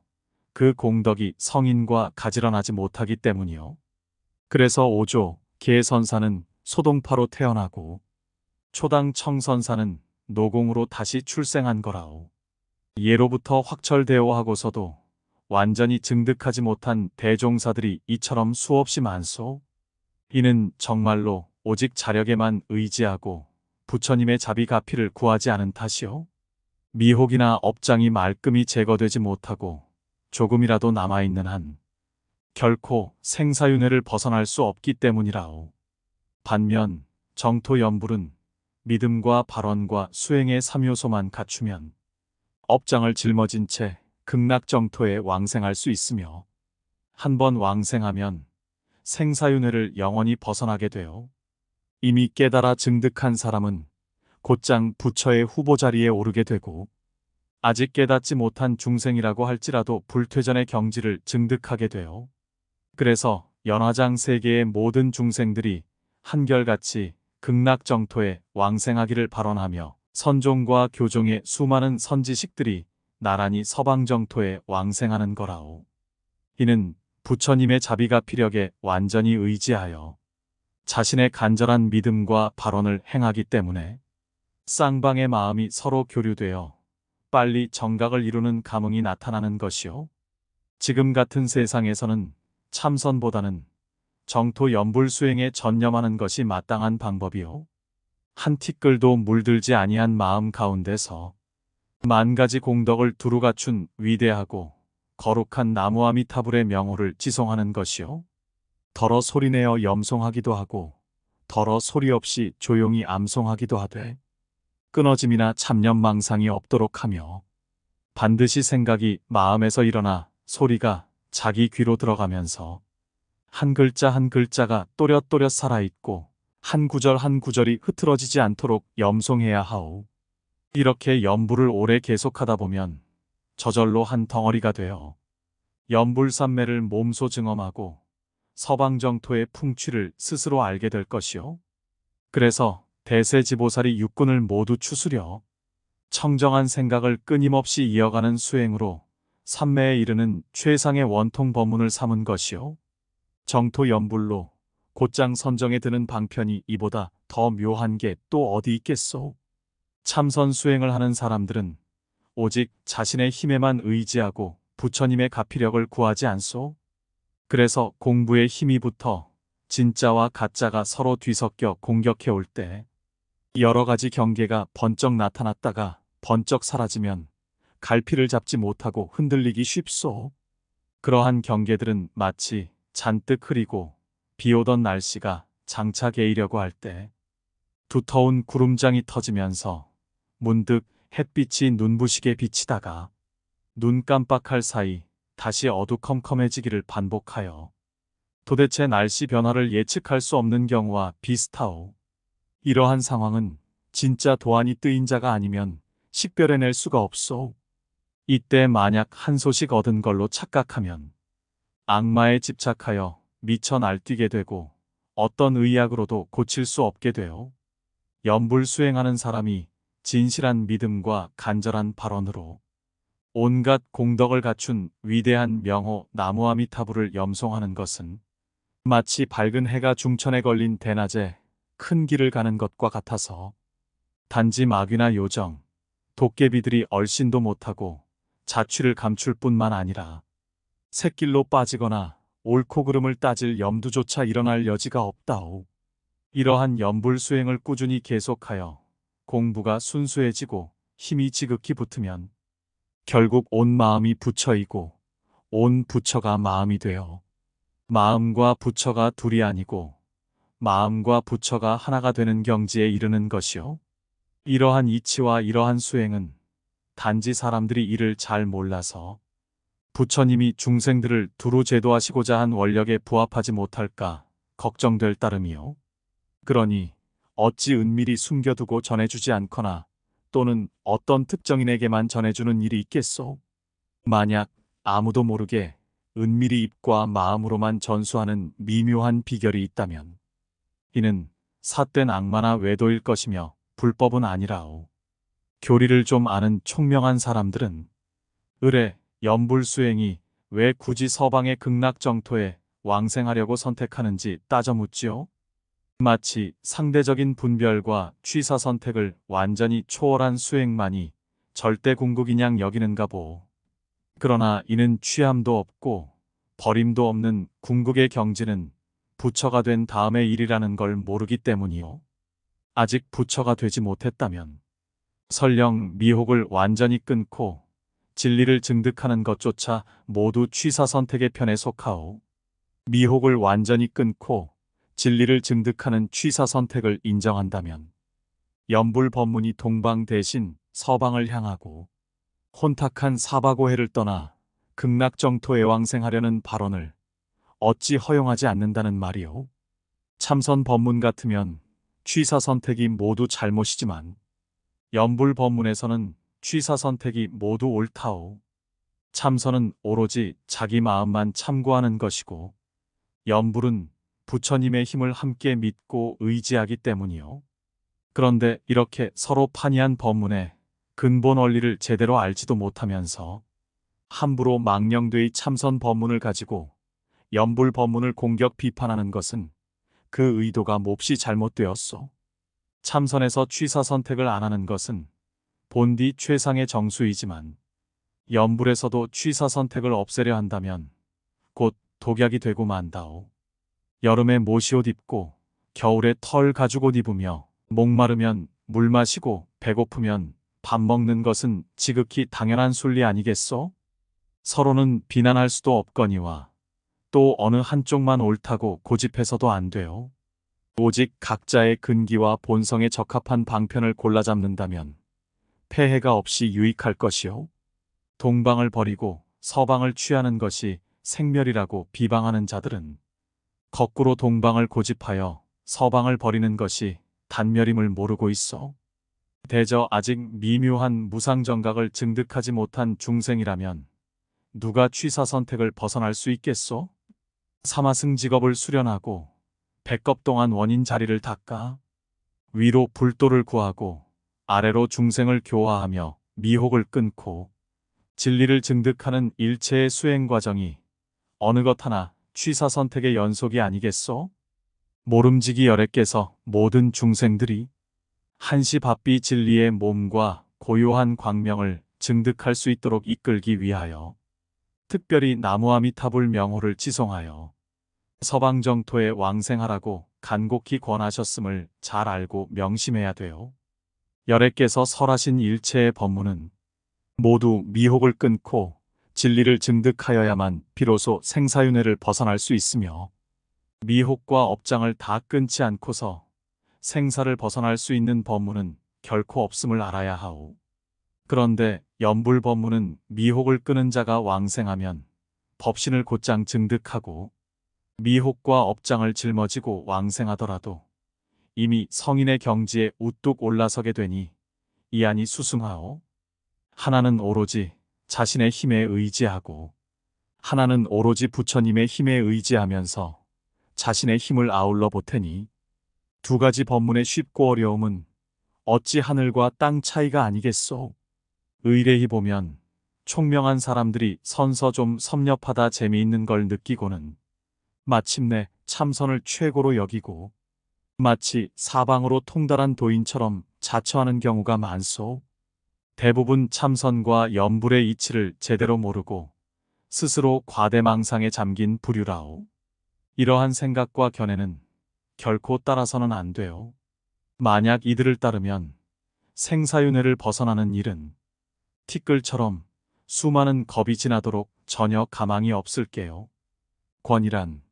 그 공덕이 성인과 가지런하지 못하기 때문이요. 그래서 오조 계선사는 소동파로 태어나고 초당 청선사는 노공으로 다시 출생한 거라오. 예로부터 확철대오하고서도 완전히 증득하지 못한 대종사들이 이처럼 수없이 많소. 이는 정말로 오직 자력에만 의지하고 부처님의 자비가피를 구하지 않은 탓이요. 미혹이나 업장이 말끔히 제거되지 못하고 조금이라도 남아있는 한 결코 생사윤회를 벗어날 수 없기 때문이라오. 반면 정토연불은 믿음과 발언과 수행의 3요소만 갖추면 업장을 짊어진 채 극락정토에 왕생할 수 있으며, 한번 왕생하면 생사윤회를 영원히 벗어나게 되어 이미 깨달아 증득한 사람은 곧장 부처의 후보자리에 오르게 되고, 아직 깨닫지 못한 중생이라고 할지라도 불퇴전의 경지를 증득하게 되어, 그래서 연화장 세계의 모든 중생들이 한결같이 극락정토에 왕생하기를 발언하며 선종과 교종의 수많은 선지식들이 나란히 서방정토에 왕생하는 거라오. 이는 부처님의 자비가피력에 완전히 의지하여 자신의 간절한 믿음과 발언을 행하기 때문에 쌍방의 마음이 서로 교류되어 빨리 정각을 이루는 감흥이 나타나는 것이요. 지금 같은 세상에서는 참선보다는 정토 연불 수행에 전념하는 것이 마땅한 방법이요. 한 티끌도 물들지 아니한 마음 가운데서 만 가지 공덕을 두루 갖춘 위대하고 거룩한 나무아미타불의 명호를 지송하는 것이요. 덜어 소리내어 염송하기도 하고 덜어 소리 없이 조용히 암송하기도 하되 끊어짐이나 참념망상이 없도록 하며, 반드시 생각이 마음에서 일어나 소리가 자기 귀로 들어가면서 한 글자 한 글자가 또렷또렷 살아있고 한 구절 한 구절이 흐트러지지 않도록 염송해야 하오. 이렇게 연불을 오래 계속하다 보면 저절로 한 덩어리가 되어 연불산매를 몸소 증엄하고 서방정토의 풍취를 스스로 알게 될 것이요. 그래서 대세지보살이 육군을 모두 추스려 청정한 생각을 끊임없이 이어가는 수행으로 삼매에 이르는 최상의 원통 법문을 삼은 것이요. 정토 연불로 곧장 선정에 드는 방편이 이보다 더 묘한 게 또 어디 있겠소? 참선 수행을 하는 사람들은 오직 자신의 힘에만 의지하고 부처님의 가피력을 구하지 않소? 그래서 공부의 힘이 붙어 진짜와 가짜가 서로 뒤섞여 공격해 올 때 여러 가지 경계가 번쩍 나타났다가 번쩍 사라지면 갈피를 잡지 못하고 흔들리기 쉽소. 그러한 경계들은 마치 잔뜩 흐리고 비 오던 날씨가 장차 개이려고 할 때 두터운 구름장이 터지면서 문득 햇빛이 눈부시게 비치다가 눈 깜빡할 사이 다시 어두컴컴해지기를 반복하여 도대체 날씨 변화를 예측할 수 없는 경우와 비슷하오. 이러한 상황은 진짜 도안이 뜨인 자가 아니면 식별해낼 수가 없소. 이때 만약 한 소식 얻은 걸로 착각하면 악마에 집착하여 미쳐 날뛰게 되고 어떤 의약으로도 고칠 수 없게 되어 연불 수행하는 사람이 진실한 믿음과 간절한 발언으로 온갖 공덕을 갖춘 위대한 명호 나무아미타불을 염송하는 것은 마치 밝은 해가 중천에 걸린 대낮에 큰 길을 가는 것과 같아서 단지 마귀나 요정, 도깨비들이 얼씬도 못하고 자취를 감출 뿐만 아니라 샛길로 빠지거나 옳고 그름을 따질 염두조차 일어날 여지가 없다오. 이러한 연불 수행을 꾸준히 계속하여 공부가 순수해지고 힘이 지극히 붙으면 결국 온 마음이 부처이고 온 부처가 마음이 되어 마음과 부처가 둘이 아니고 마음과 부처가 하나가 되는 경지에 이르는 것이요. 이러한 이치와 이러한 수행은 단지 사람들이 이를 잘 몰라서 부처님이 중생들을 두루 제도하시고자 한 원력에 부합하지 못할까 걱정될 따름이요. 그러니 어찌 은밀히 숨겨두고 전해주지 않거나 또는 어떤 특정인에게만 전해주는 일이 있겠소? 만약 아무도 모르게 은밀히 입과 마음으로만 전수하는 미묘한 비결이 있다면 이는 삿된 악마나 외도일 것이며 불법은 아니라오. 교리를 좀 아는 총명한 사람들은 의뢰 연불 수행이 왜 굳이 서방의 극락정토에 왕생하려고 선택하는지 따져 묻지요. 마치 상대적인 분별과 취사 선택을 완전히 초월한 수행만이 절대 궁극이냥 여기는가 보. 그러나 이는 취함도 없고 버림도 없는 궁극의 경지는 부처가 된 다음의 일이라는 걸 모르기 때문이요. 아직 부처가 되지 못했다면 설령 미혹을 완전히 끊고 진리를 증득하는 것조차 모두 취사 선택의 편에 속하오. 미혹을 완전히 끊고 진리를 증득하는 취사 선택을 인정한다면 연불 법문이 동방 대신 서방을 향하고 혼탁한 사바고해를 떠나 극락정토에 왕생하려는 발언을 어찌 허용하지 않는다는 말이오. 참선 법문 같으면 취사 선택이 모두 잘못이지만 연불 법문에서는 취사 선택이 모두 옳다오. 참선은 오로지 자기 마음만 참고하는 것이고 연불은 부처님의 힘을 함께 믿고 의지하기 때문이요. 그런데 이렇게 서로 판이한 법문의 근본 원리를 제대로 알지도 못하면서 함부로 망령되이 참선 법문을 가지고 연불 법문을 공격 비판하는 것은 그 의도가 몹시 잘못되었소. 참선에서 취사 선택을 안 하는 것은 본디 최상의 정수이지만 연불에서도 취사 선택을 없애려 한다면 곧 독약이 되고 만다오. 여름에 모시옷 입고 겨울에 털 가죽옷 입으며 목마르면 물 마시고 배고프면 밥 먹는 것은 지극히 당연한 순리 아니겠소? 서로는 비난할 수도 없거니와 또 어느 한쪽만 옳다고 고집해서도 안 돼요. 오직 각자의 근기와 본성에 적합한 방편을 골라 잡는다면 폐해가 없이 유익할 것이요. 동방을 버리고 서방을 취하는 것이 생멸이라고 비방하는 자들은 거꾸로 동방을 고집하여 서방을 버리는 것이 단멸임을 모르고 있어. 대저 아직 미묘한 무상정각을 증득하지 못한 중생이라면 누가 취사 선택을 벗어날 수 있겠소? 사마승 직업을 수련하고 백겁 동안 원인 자리를 닦아 위로 불도를 구하고 아래로 중생을 교화하며 미혹을 끊고 진리를 증득하는 일체의 수행 과정이 어느 것 하나 취사 선택의 연속이 아니겠소? 모름지기 열애께서 모든 중생들이 한시 바삐 진리의 몸과 고요한 광명을 증득할 수 있도록 이끌기 위하여 특별히 나무아미타불 명호를 지송하여 서방정토에 왕생하라고 간곡히 권하셨음을 잘 알고 명심해야 돼요. 열애께서 설하신 일체의 법문은 모두 미혹을 끊고 진리를 증득하여야만 비로소 생사윤회를 벗어날 수 있으며 미혹과 업장을 다 끊지 않고서 생사를 벗어날 수 있는 법문은 결코 없음을 알아야 하오. 그런데 연불 법문은 미혹을 끄는 자가 왕생하면 법신을 곧장 증득하고 미혹과 업장을 짊어지고 왕생하더라도 이미 성인의 경지에 우뚝 올라서게 되니 이 안이 수승하오. 하나는 오로지 자신의 힘에 의지하고 하나는 오로지 부처님의 힘에 의지하면서 자신의 힘을 아울러 보태니 두 가지 법문의 쉽고 어려움은 어찌 하늘과 땅 차이가 아니겠소. 의례히 보면 총명한 사람들이 선서 좀 섭렵하다 재미있는 걸 느끼고는 마침내 참선을 최고로 여기고 마치 사방으로 통달한 도인처럼 자처하는 경우가 많소. 대부분 참선과 연불의 이치를 제대로 모르고 스스로 과대망상에 잠긴 부류라오. 이러한 생각과 견해는 결코 따라서는 안 돼요. 만약 이들을 따르면 생사윤회를 벗어나는 일은 티끌처럼 수많은 겁이 지나도록 전혀 가망이 없을게요. 권이란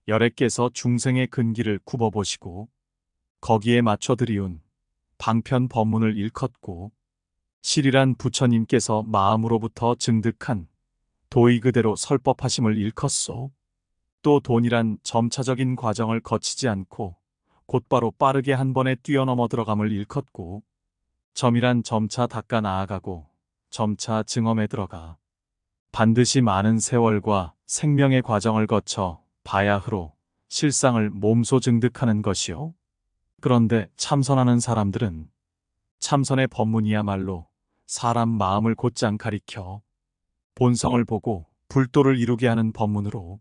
열애께서 중생의 근기를 굽어보시고 거기에 맞춰 드리운 방편 법문을 일컫고 실이란 부처님께서 마음으로부터 증득한 도의 그대로 설법하심을 일컫소. 또 돈이란 점차적인 과정을 거치지 않고 곧바로 빠르게 한 번에 뛰어넘어 들어감을 일컫고 점이란 점차 닦아 나아가고 점차 증엄에 들어가 반드시 많은 세월과 생명의 과정을 거쳐 바야흐로 실상을 몸소 증득하는 것이요. 그런데 참선하는 사람들은 참선의 법문이야말로 사람 마음을 곧장 가리켜 본성을 보고 불도를 이루게 하는 법문으로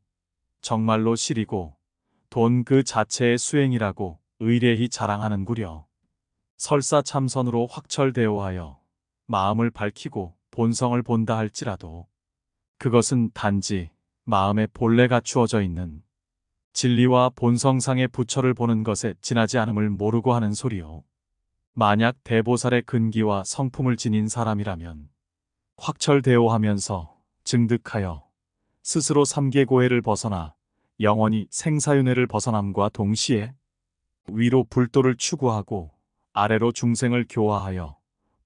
정말로 실이고 돈 그 자체의 수행이라고 의례히 자랑하는구려. 설사 참선으로 확철대오하여 마음을 밝히고 본성을 본다 할지라도 그것은 단지 마음의 본래 갖추어져 있는 진리와 본성상의 부처를 보는 것에 지나지 않음을 모르고 하는 소리요. 만약 대보살의 근기와 성품을 지닌 사람이라면 확철대오하면서 증득하여 스스로 삼계고해를 벗어나 영원히 생사윤회를 벗어남과 동시에 위로 불도를 추구하고 아래로 중생을 교화하여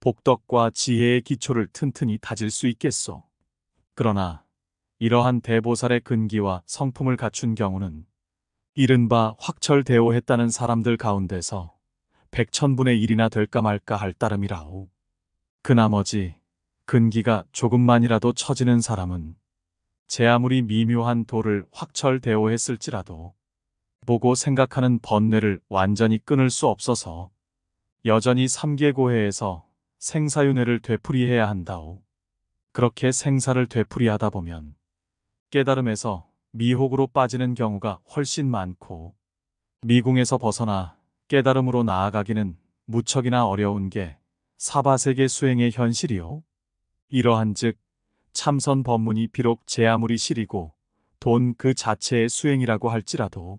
복덕과 지혜의 기초를 튼튼히 다질 수 있겠소. 그러나 이러한 대보살의 근기와 성품을 갖춘 경우는 이른바 확철대오했다는 사람들 가운데서 100,000분의 1이나 될까 말까 할 따름이라오. 그 나머지 근기가 조금만이라도 처지는 사람은 제 아무리 미묘한 도를 확철대오했을지라도 보고 생각하는 번뇌를 완전히 끊을 수 없어서 여전히 삼계고해에서 생사윤회를 되풀이해야 한다오. 그렇게 생사를 되풀이하다 보면 깨달음에서 미혹으로 빠지는 경우가 훨씬 많고 미궁에서 벗어나 깨달음으로 나아가기는 무척이나 어려운 게 사바세계 수행의 현실이요. 이러한즉 참선 법문이 비록 제 아무리 실이고 돈 그 자체의 수행이라고 할지라도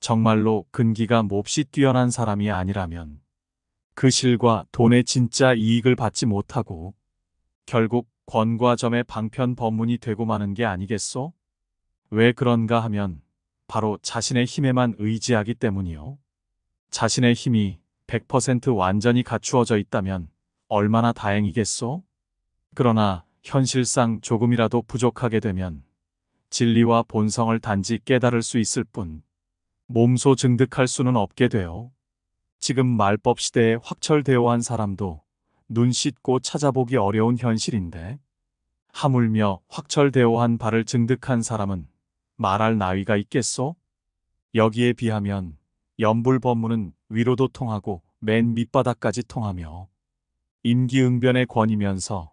정말로 근기가 몹시 뛰어난 사람이 아니라면 그 실과 돈의 진짜 이익을 받지 못하고 결국 권과 점의 방편 법문이 되고 마는 게 아니겠소? 왜 그런가 하면 바로 자신의 힘에만 의지하기 때문이요. 자신의 힘이 100% 완전히 갖추어져 있다면 얼마나 다행이겠소? 그러나 현실상 조금이라도 부족하게 되면 진리와 본성을 단지 깨달을 수 있을 뿐 몸소 증득할 수는 없게 돼요. 지금 말법 시대에 확철대오한 사람도 눈 씻고 찾아보기 어려운 현실인데, 하물며 확철대오한 바를 증득한 사람은 말할 나위가 있겠소? 여기에 비하면 연불법문은 위로도 통하고 맨 밑바닥까지 통하며 임기응변의 권이면서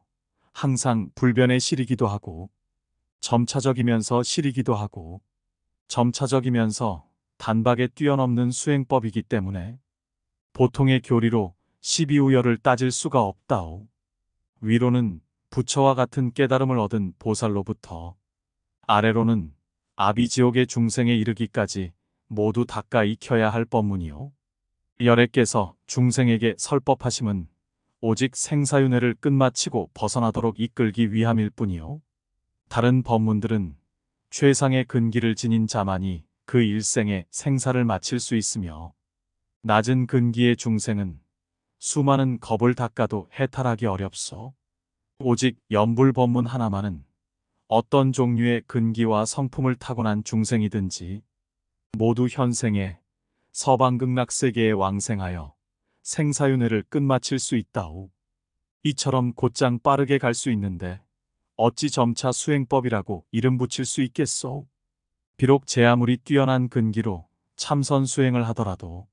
항상 불변의 실이기도 하고, 점차적이면서 실이기도 하고, 점차적이면서 단박에 뛰어넘는 수행법이기 때문에 보통의 교리로 시비우열을 따질 수가 없다오. 위로는 부처와 같은 깨달음을 얻은 보살로부터, 아래로는 아비지옥의 중생에 이르기까지 모두 닦아 익혀야 할 법문이요. 열애께서 중생에게 설법하심은 오직 생사윤회를 끝마치고 벗어나도록 이끌기 위함일 뿐이요. 다른 법문들은 최상의 근기를 지닌 자만이 그 일생에 생사를 마칠 수 있으며, 낮은 근기의 중생은 수많은 겁을 닦아도 해탈하기 어렵소. 오직 연불법문 하나만은 어떤 종류의 근기와 성품을 타고난 중생이든지 모두 현생에 서방극락세계에 왕생하여 생사윤회를 끝마칠 수 있다오. 이처럼 곧장 빠르게 갈 수 있는데 어찌 점차 수행법이라고 이름 붙일 수 있겠소? 비록 제 아무리 뛰어난 근기로 참선 수행을 하더라도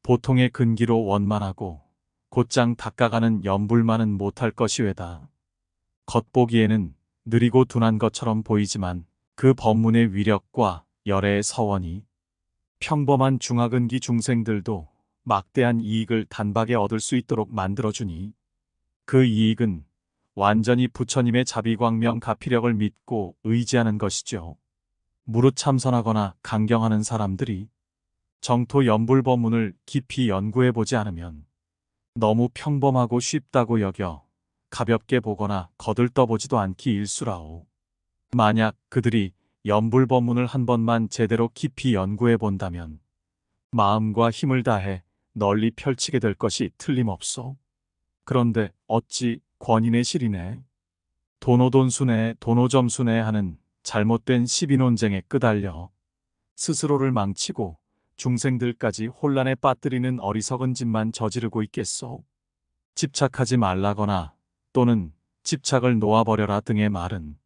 보통의 근기로 원만하고 곧장 닦아가는 연불만은 못할 것이외다. 겉보기에는 느리고 둔한 것처럼 보이지만 그 법문의 위력과 열애의 서원이 평범한 중하근기 중생들도 막대한 이익을 단박에 얻을 수 있도록 만들어주니, 그 이익은 완전히 부처님의 자비광명 가피력을 믿고 의지하는 것이죠. 무릇 참선하거나 강경하는 사람들이 정토 연불법문을 깊이 연구해보지 않으면 너무 평범하고 쉽다고 여겨 가볍게 보거나 거들떠보지도 않기 일쑤라오. 만약 그들이 연불법문을 한 번만 제대로 깊이 연구해 본다면 마음과 힘을 다해 널리 펼치게 될 것이 틀림없소. 그런데 어찌 권인의 실이네, 도노돈순회 도노점순회 하는 잘못된 시비논쟁에 끄달려 스스로를 망치고 중생들까지 혼란에 빠뜨리는 어리석은 짓만 저지르고 있겠소. 집착하지 말라거나 또는 집착을 놓아버려라 등의 말은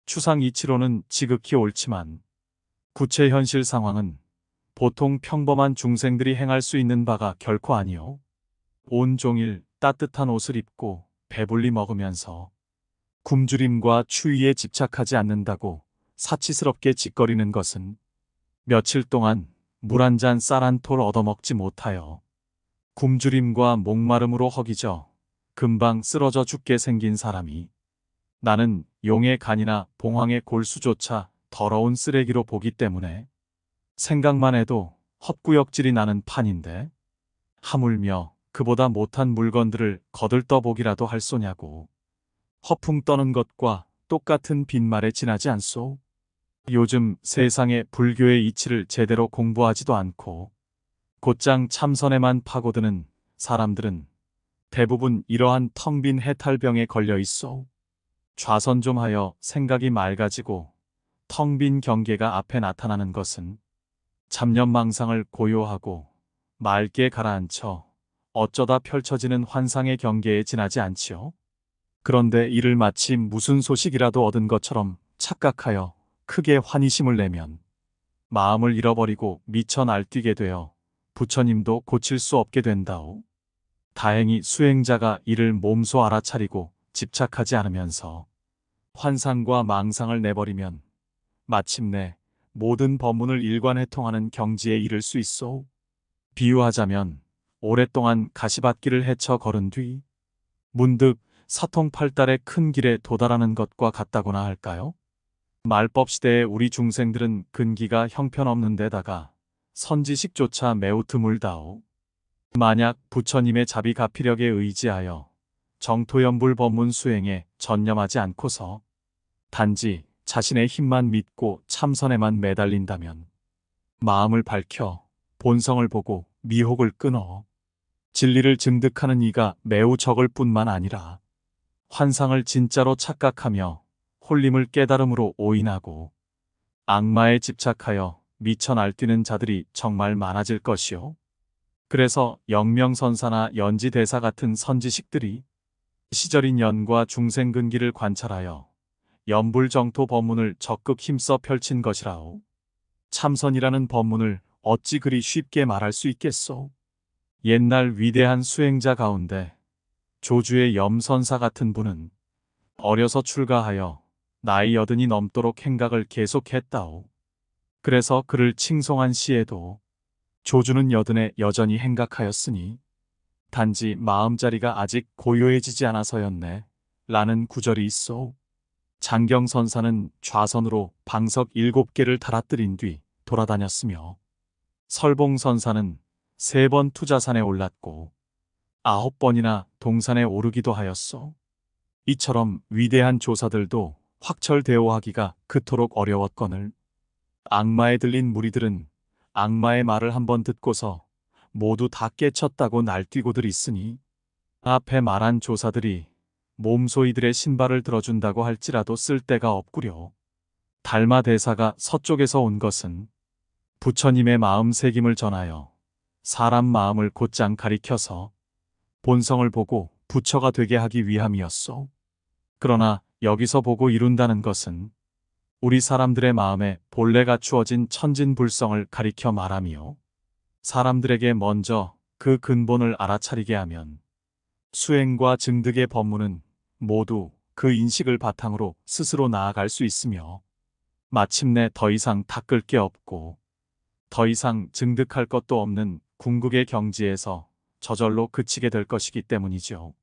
추상 이치로는 지극히 옳지만 구체 현실 상황은 보통 평범한 중생들이 행할 수 있는 바가 결코 아니오. 온종일 따뜻한 옷을 입고 배불리 먹으면서 굶주림과 추위에 집착하지 않는다고 사치스럽게 짓거리는 것은 며칠 동안 물 한 잔 쌀 한 톨 얻어먹지 못하여 굶주림과 목마름으로 허기져 금방 쓰러져 죽게 생긴 사람이 나는 용의 간이나 봉황의 골수조차 더러운 쓰레기로 보기 때문에 생각만 해도 헛구역질이 나는 판인데, 하물며 그보다 못한 물건들을 거들떠보기라도 할 소냐고. 허풍 떠는 것과 똑같은 빈말에 지나지 않소. 요즘 세상의 불교의 이치를 제대로 공부하지도 않고 곧장 참선에만 파고드는 사람들은 대부분 이러한 텅 빈 해탈병에 걸려 있소. 좌선 좀 하여 생각이 맑아지고 텅 빈 경계가 앞에 나타나는 것은 잡념망상을 고요하고 맑게 가라앉혀 어쩌다 펼쳐지는 환상의 경계에 지나지 않지요. 그런데 이를 마치 무슨 소식이라도 얻은 것처럼 착각하여 크게 환희심을 내면 마음을 잃어버리고 미쳐 날뛰게 되어 부처님도 고칠 수 없게 된다오. 다행히 수행자가 이를 몸소 알아차리고 집착하지 않으면서 환상과 망상을 내버리면 마침내 모든 법문을 일관해통하는 경지에 이를 수 있소. 비유하자면 오랫동안 가시밭길을 헤쳐 걸은 뒤 문득 사통팔달의 큰 길에 도달하는 것과 같다고나 할까요? 말법 시대의 우리 중생들은 근기가 형편없는 데다가 선지식조차 매우 드물다오. 만약 부처님의 자비가피력에 의지하여 정토연불 법문 수행에 전념하지 않고서 단지 자신의 힘만 믿고 참선에만 매달린다면 마음을 밝혀 본성을 보고 미혹을 끊어 진리를 증득하는 이가 매우 적을 뿐만 아니라 환상을 진짜로 착각하며 홀림을 깨달음으로 오인하고 악마에 집착하여 미쳐 날뛰는 자들이 정말 많아질 것이요. 그래서 영명선사나 연지대사 같은 선지식들이 시절인 연과 중생근기를 관찰하여 연불정토 법문을 적극 힘써 펼친 것이라오. 참선이라는 법문을 어찌 그리 쉽게 말할 수 있겠소? 옛날 위대한 수행자 가운데 조주의 염선사 같은 분은 어려서 출가하여 나이 80이 넘도록 행각을 계속했다오. 그래서 그를 칭송한 시에도 조주는 80에 여전히 행각하였으니 단지 마음자리가 아직 고요해지지 않아서였네 라는 구절이 있어. 장경선사는 좌선으로 방석 7개를 달아뜨린 뒤 돌아다녔으며 설봉선사는 3번 투자산에 올랐고 9번이나 동산에 오르기도 하였소. 이처럼 위대한 조사들도 확철대오하기가 그토록 어려웠거늘 악마에 들린 무리들은 악마의 말을 한번 듣고서 모두 다 깨쳤다고 날뛰고들 있으니 앞에 말한 조사들이 몸소이들의 신발을 들어준다고 할지라도 쓸데가 없구려. 달마대사가 서쪽에서 온 것은 부처님의 마음 새김을 전하여 사람 마음을 곧장 가리켜서 본성을 보고 부처가 되게 하기 위함이었소. 그러나 여기서 보고 이룬다는 것은 우리 사람들의 마음에 본래 갖추어진 천진불성을 가리켜 말함이요. 사람들에게 먼저 그 근본을 알아차리게 하면 수행과 증득의 법문은 모두 그 인식을 바탕으로 스스로 나아갈 수 있으며 마침내 더 이상 닦을 게 없고 더 이상 증득할 것도 없는 궁극의 경지에서 저절로 그치게 될 것이기 때문이죠.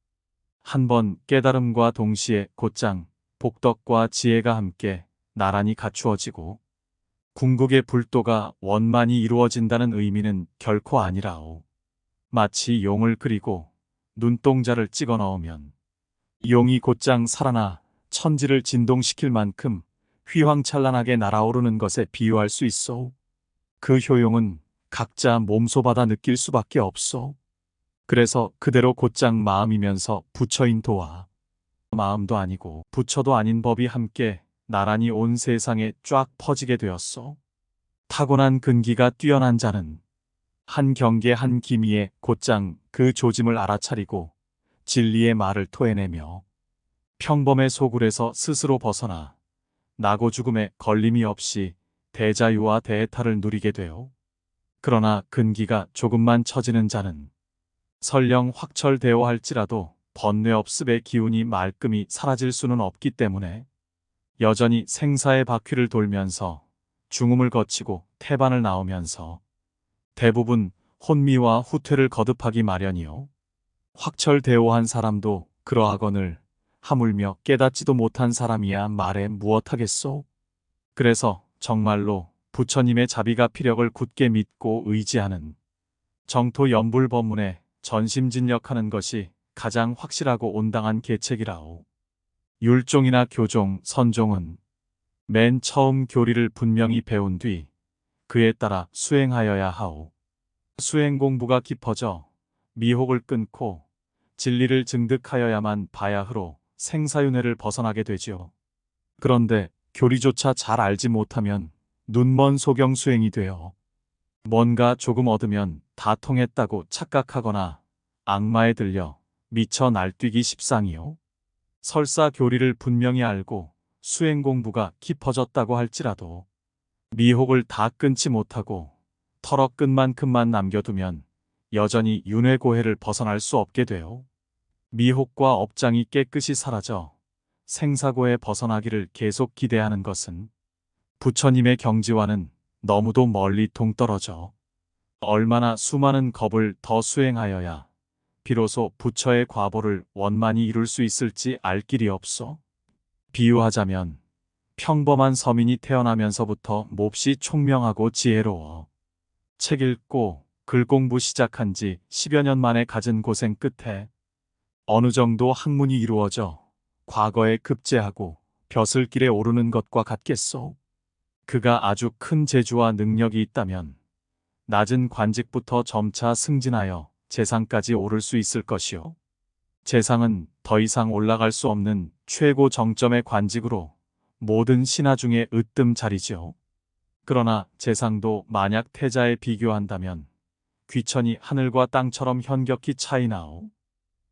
한번 깨달음과 동시에 곧장 복덕과 지혜가 함께 나란히 갖추어지고 궁극의 불도가 원만히 이루어진다는 의미는 결코 아니라오. 마치 용을 그리고 눈동자를 찍어 넣으면 용이 곧장 살아나 천지를 진동시킬 만큼 휘황찬란하게 날아오르는 것에 비유할 수 있어. 그 효용은 각자 몸소받아 느낄 수밖에 없어. 그래서 그대로 곧장 마음이면서 부처인 도와 마음도 아니고 부처도 아닌 법이 함께 나란히 온 세상에 쫙 퍼지게 되었어. 타고난 근기가 뛰어난 자는 한 경계 한 기미에 곧장 그 조짐을 알아차리고 진리의 말을 토해내며 평범의 소굴에서 스스로 벗어나 나고 죽음에 걸림이 없이 대자유와 대해탈을 누리게 되어 그러나 근기가 조금만 처지는 자는 설령 확철되어 할지라도 번뇌업습의 기운이 말끔히 사라질 수는 없기 때문에 여전히 생사의 바퀴를 돌면서 중음을 거치고 태반을 나오면서 대부분 혼미와 후퇴를 거듭하기 마련이요. 확철대오한 사람도 그러하거늘 하물며 깨닫지도 못한 사람이야 말해 무엇하겠소? 그래서 정말로 부처님의 자비가 피력을 굳게 믿고 의지하는 정토 연불 법문에 전심진력하는 것이 가장 확실하고 온당한 계책이라오. 율종이나 교종, 선종은 맨 처음 교리를 분명히 배운 뒤 그에 따라 수행하여야 하오. 수행 공부가 깊어져 미혹을 끊고 진리를 증득하여야만 바야흐로 생사윤회를 벗어나게 되지요. 그런데 교리조차 잘 알지 못하면 눈먼 소경 수행이 되어 뭔가 조금 얻으면 다 통했다고 착각하거나 악마에 들려 미쳐 날뛰기 십상이요. 설사 교리를 분명히 알고 수행 공부가 깊어졌다고 할지라도 미혹을 다 끊지 못하고 털어 끈 만큼만 남겨두면 여전히 윤회고해를 벗어날 수 없게 돼요. 미혹과 업장이 깨끗이 사라져 생사고에 벗어나기를 계속 기대하는 것은 부처님의 경지와는 너무도 멀리 동떨어져 얼마나 수많은 겁을 더 수행하여야 비로소 부처의 과보를 원만히 이룰 수 있을지 알 길이 없어. 비유하자면 평범한 서민이 태어나면서부터 몹시 총명하고 지혜로워 책 읽고 글 공부 시작한 지 10여 년 만에 갖은 고생 끝에 어느 정도 학문이 이루어져 과거에 급제하고 벼슬길에 오르는 것과 같겠소. 그가 아주 큰 재주와 능력이 있다면 낮은 관직부터 점차 승진하여 재상까지 오를 수 있을 것이요. 재상은 더 이상 올라갈 수 없는 최고 정점의 관직으로 모든 신하 중에 으뜸 자리지요. 그러나 재상도 만약 태자에 비교한다면 귀천이 하늘과 땅처럼 현격히 차이나오.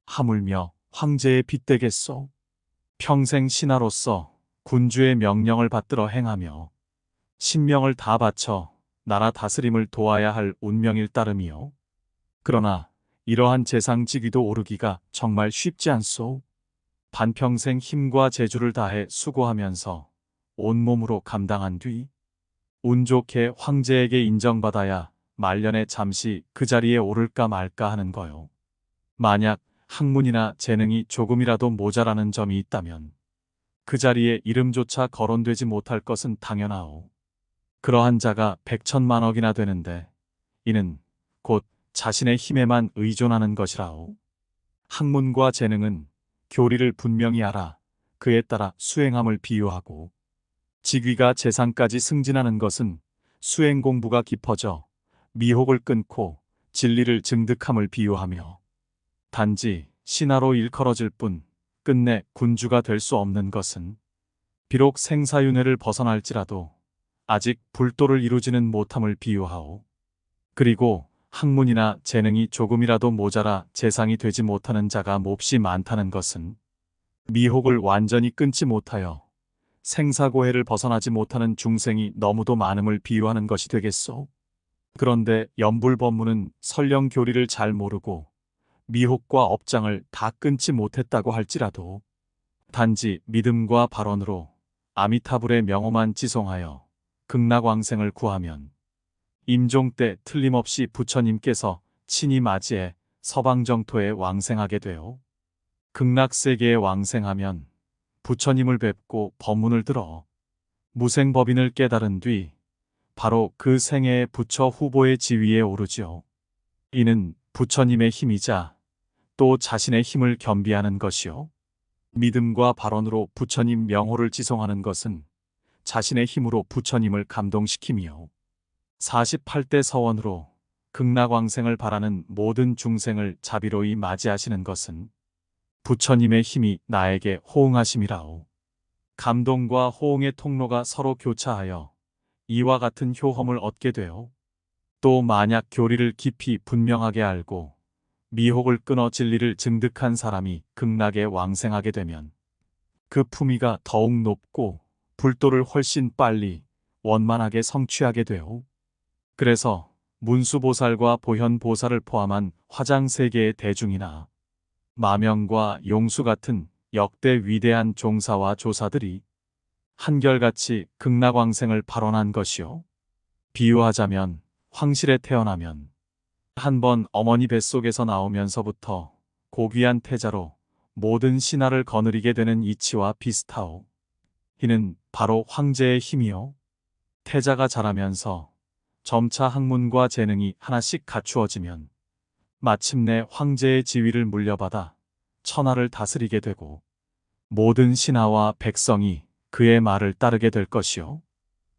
하물며 황제에 빗대겠소. 평생 신하로서 군주의 명령을 받들어 행하며 신명을 다 바쳐 나라 다스림을 도와야 할 운명일 따름이요. 그러나 이러한 재상 직위도 오르기가 정말 쉽지 않소. 반평생 힘과 재주를 다해 수고하면서 온몸으로 감당한 뒤 운 좋게 황제에게 인정받아야 말년에 잠시 그 자리에 오를까 말까 하는 거요. 만약 학문이나 재능이 조금이라도 모자라는 점이 있다면 그 자리에 이름조차 거론되지 못할 것은 당연하오. 그러한 자가 백천만억이나 되는데 이는 곧 자신의 힘에만 의존하는 것이라오. 학문과 재능은 교리를 분명히 알아 그에 따라 수행함을 비유하고 직위가 재상까지 승진하는 것은 수행 공부가 깊어져 미혹을 끊고 진리를 증득함을 비유하며 단지 신하로 일컬어질 뿐 끝내 군주가 될 수 없는 것은 비록 생사윤회를 벗어날지라도 아직 불도를 이루지는 못함을 비유하오. 그리고 학문이나 재능이 조금이라도 모자라 재상이 되지 못하는 자가 몹시 많다는 것은 미혹을 완전히 끊지 못하여 생사고해를 벗어나지 못하는 중생이 너무도 많음을 비유하는 것이 되겠소. 그런데 연불법문은 설령 교리를 잘 모르고 미혹과 업장을 다 끊지 못했다고 할지라도 단지 믿음과 발언으로 아미타불의 명호만 지송하여 극락왕생을 구하면 임종 때 틀림없이 부처님께서 친히 맞이해 서방정토에 왕생하게 되어 극락세계에 왕생하면 부처님을 뵙고 법문을 들어 무생법인을 깨달은 뒤 바로 그 생애의 부처 후보의 지위에 오르지요. 이는 부처님의 힘이자 또 자신의 힘을 겸비하는 것이요. 믿음과 발언으로 부처님 명호를 지송하는 것은 자신의 힘으로 부처님을 감동시키며 48대 서원으로 극락왕생을 바라는 모든 중생을 자비로이 맞이하시는 것은 부처님의 힘이 나에게 호응하심이라오. 감동과 호응의 통로가 서로 교차하여 이와 같은 효험을 얻게 되어 또 만약 교리를 깊이 분명하게 알고 미혹을 끊어 진리를 증득한 사람이 극락에 왕생하게 되면 그 품위가 더욱 높고 불도를 훨씬 빨리 원만하게 성취하게 되어 그래서 문수보살과 보현보살을 포함한 화장세계의 대중이나 마명과 용수 같은 역대 위대한 종사와 조사들이 한결같이 극락왕생을 발언한 것이요. 비유하자면 황실에 태어나면 한번 어머니 뱃속에서 나오면서부터 고귀한 태자로 모든 신하를 거느리게 되는 이치와 비슷하오. 이는 바로 황제의 힘이요. 태자가 자라면서 점차 학문과 재능이 하나씩 갖추어지면 마침내 황제의 지위를 물려받아 천하를 다스리게 되고 모든 신하와 백성이 그의 말을 따르게 될 것이요.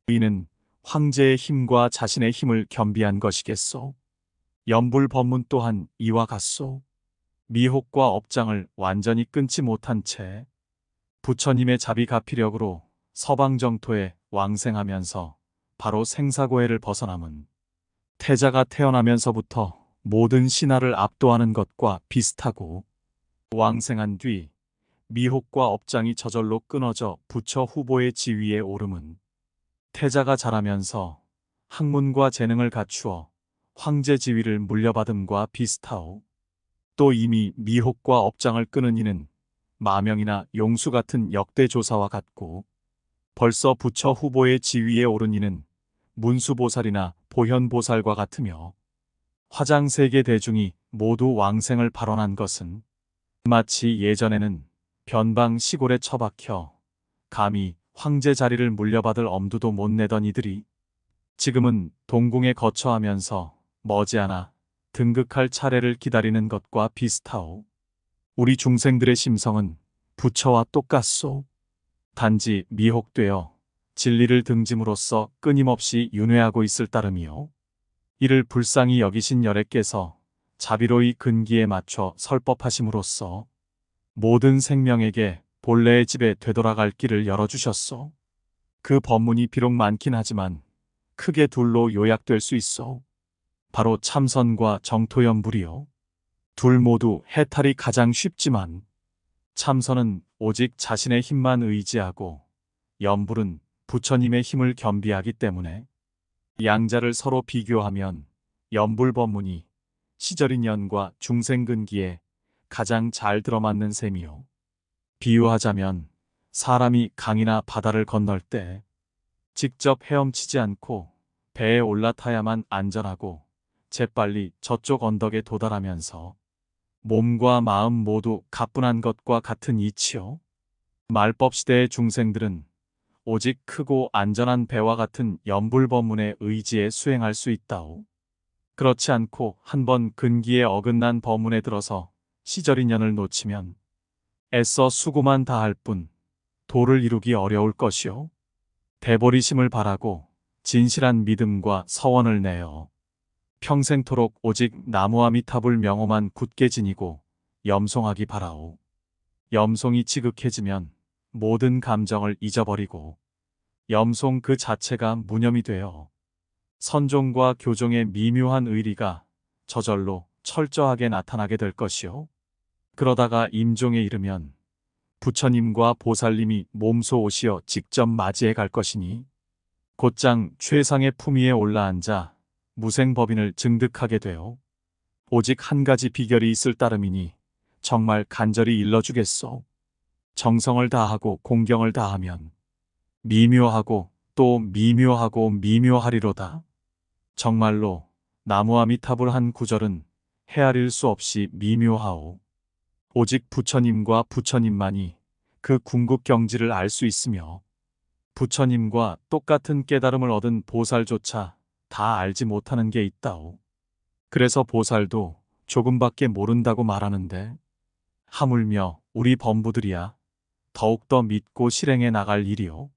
이는 황제의 힘과 자신의 힘을 겸비한 것이겠소. 연불법문 또한 이와 같소. 미혹과 업장을 완전히 끊지 못한 채 부처님의 자비가피력으로 서방정토에 왕생하면서 바로 생사고해를 벗어남은 태자가 태어나면서부터 모든 신하를 압도하는 것과 비슷하고 왕생한 뒤 미혹과 업장이 저절로 끊어져 부처 후보의 지위에 오름은 태자가 자라면서 학문과 재능을 갖추어 황제 지위를 물려받음과 비슷하오. 또 이미 미혹과 업장을 끊은 이는 마명이나 용수 같은 역대 조사와 같고 벌써 부처 후보의 지위에 오른 이는 문수보살이나 보현보살과 같으며 화장세계 대중이 모두 왕생을 발언한 것은 마치 예전에는 변방 시골에 처박혀 감히 황제 자리를 물려받을 엄두도 못 내던 이들이 지금은 동궁에 거처하면서 머지않아 등극할 차례를 기다리는 것과 비슷하오. 우리 중생들의 심성은 부처와 똑같소. 단지 미혹되어 진리를 등짐으로써 끊임없이 윤회하고 있을 따름이요. 이를 불쌍히 여기신 열애께서 자비로이 근기에 맞춰 설법하심으로써 모든 생명에게 본래의 집에 되돌아갈 길을 열어주셨소. 그 법문이 비록 많긴 하지만 크게 둘로 요약될 수 있어. 바로 참선과 정토연불이요. 둘 모두 해탈이 가장 쉽지만 참선은 오직 자신의 힘만 의지하고 연불은 부처님의 힘을 겸비하기 때문에 양자를 서로 비교하면 연불법문이 시절인연과 중생근기에 가장 잘 들어맞는 셈이요. 비유하자면 사람이 강이나 바다를 건널 때 직접 헤엄치지 않고 배에 올라타야만 안전하고 재빨리 저쪽 언덕에 도달하면서 몸과 마음 모두 가뿐한 것과 같은 이치요. 말법 시대의 중생들은 오직 크고 안전한 배와 같은 연불법문의 의지에 수행할 수 있다오. 그렇지 않고 한번 근기에 어긋난 법문에 들어서 시절인연을 놓치면 애써 수고만 다할 뿐 도를 이루기 어려울 것이요. 대보리심을 바라고 진실한 믿음과 서원을 내어 평생토록 오직 나무아미타불 명호만 굳게 지니고 염송하기 바라오. 염송이 지극해지면 모든 감정을 잊어버리고 염송 그 자체가 무념이 되어 선종과 교종의 미묘한 의리가 저절로 철저하게 나타나게 될 것이요. 그러다가 임종에 이르면 부처님과 보살님이 몸소 오시어 직접 맞이해 갈 것이니 곧장 최상의 품위에 올라앉아 무생법인을 증득하게 되어 오직 한 가지 비결이 있을 따름이니 정말 간절히 일러주겠소. 정성을 다하고 공경을 다하면 미묘하고 또 미묘하고 미묘하리로다. 정말로 나무아미타불 한 구절은 헤아릴 수 없이 미묘하오. 오직 부처님과 부처님만이 그 궁극경지를 알 수 있으며 부처님과 똑같은 깨달음을 얻은 보살조차 다 알지 못하는 게 있다오. 그래서 보살도 조금밖에 모른다고 말하는데 하물며 우리 범부들이야 더욱더 믿고 실행해 나갈 일이오.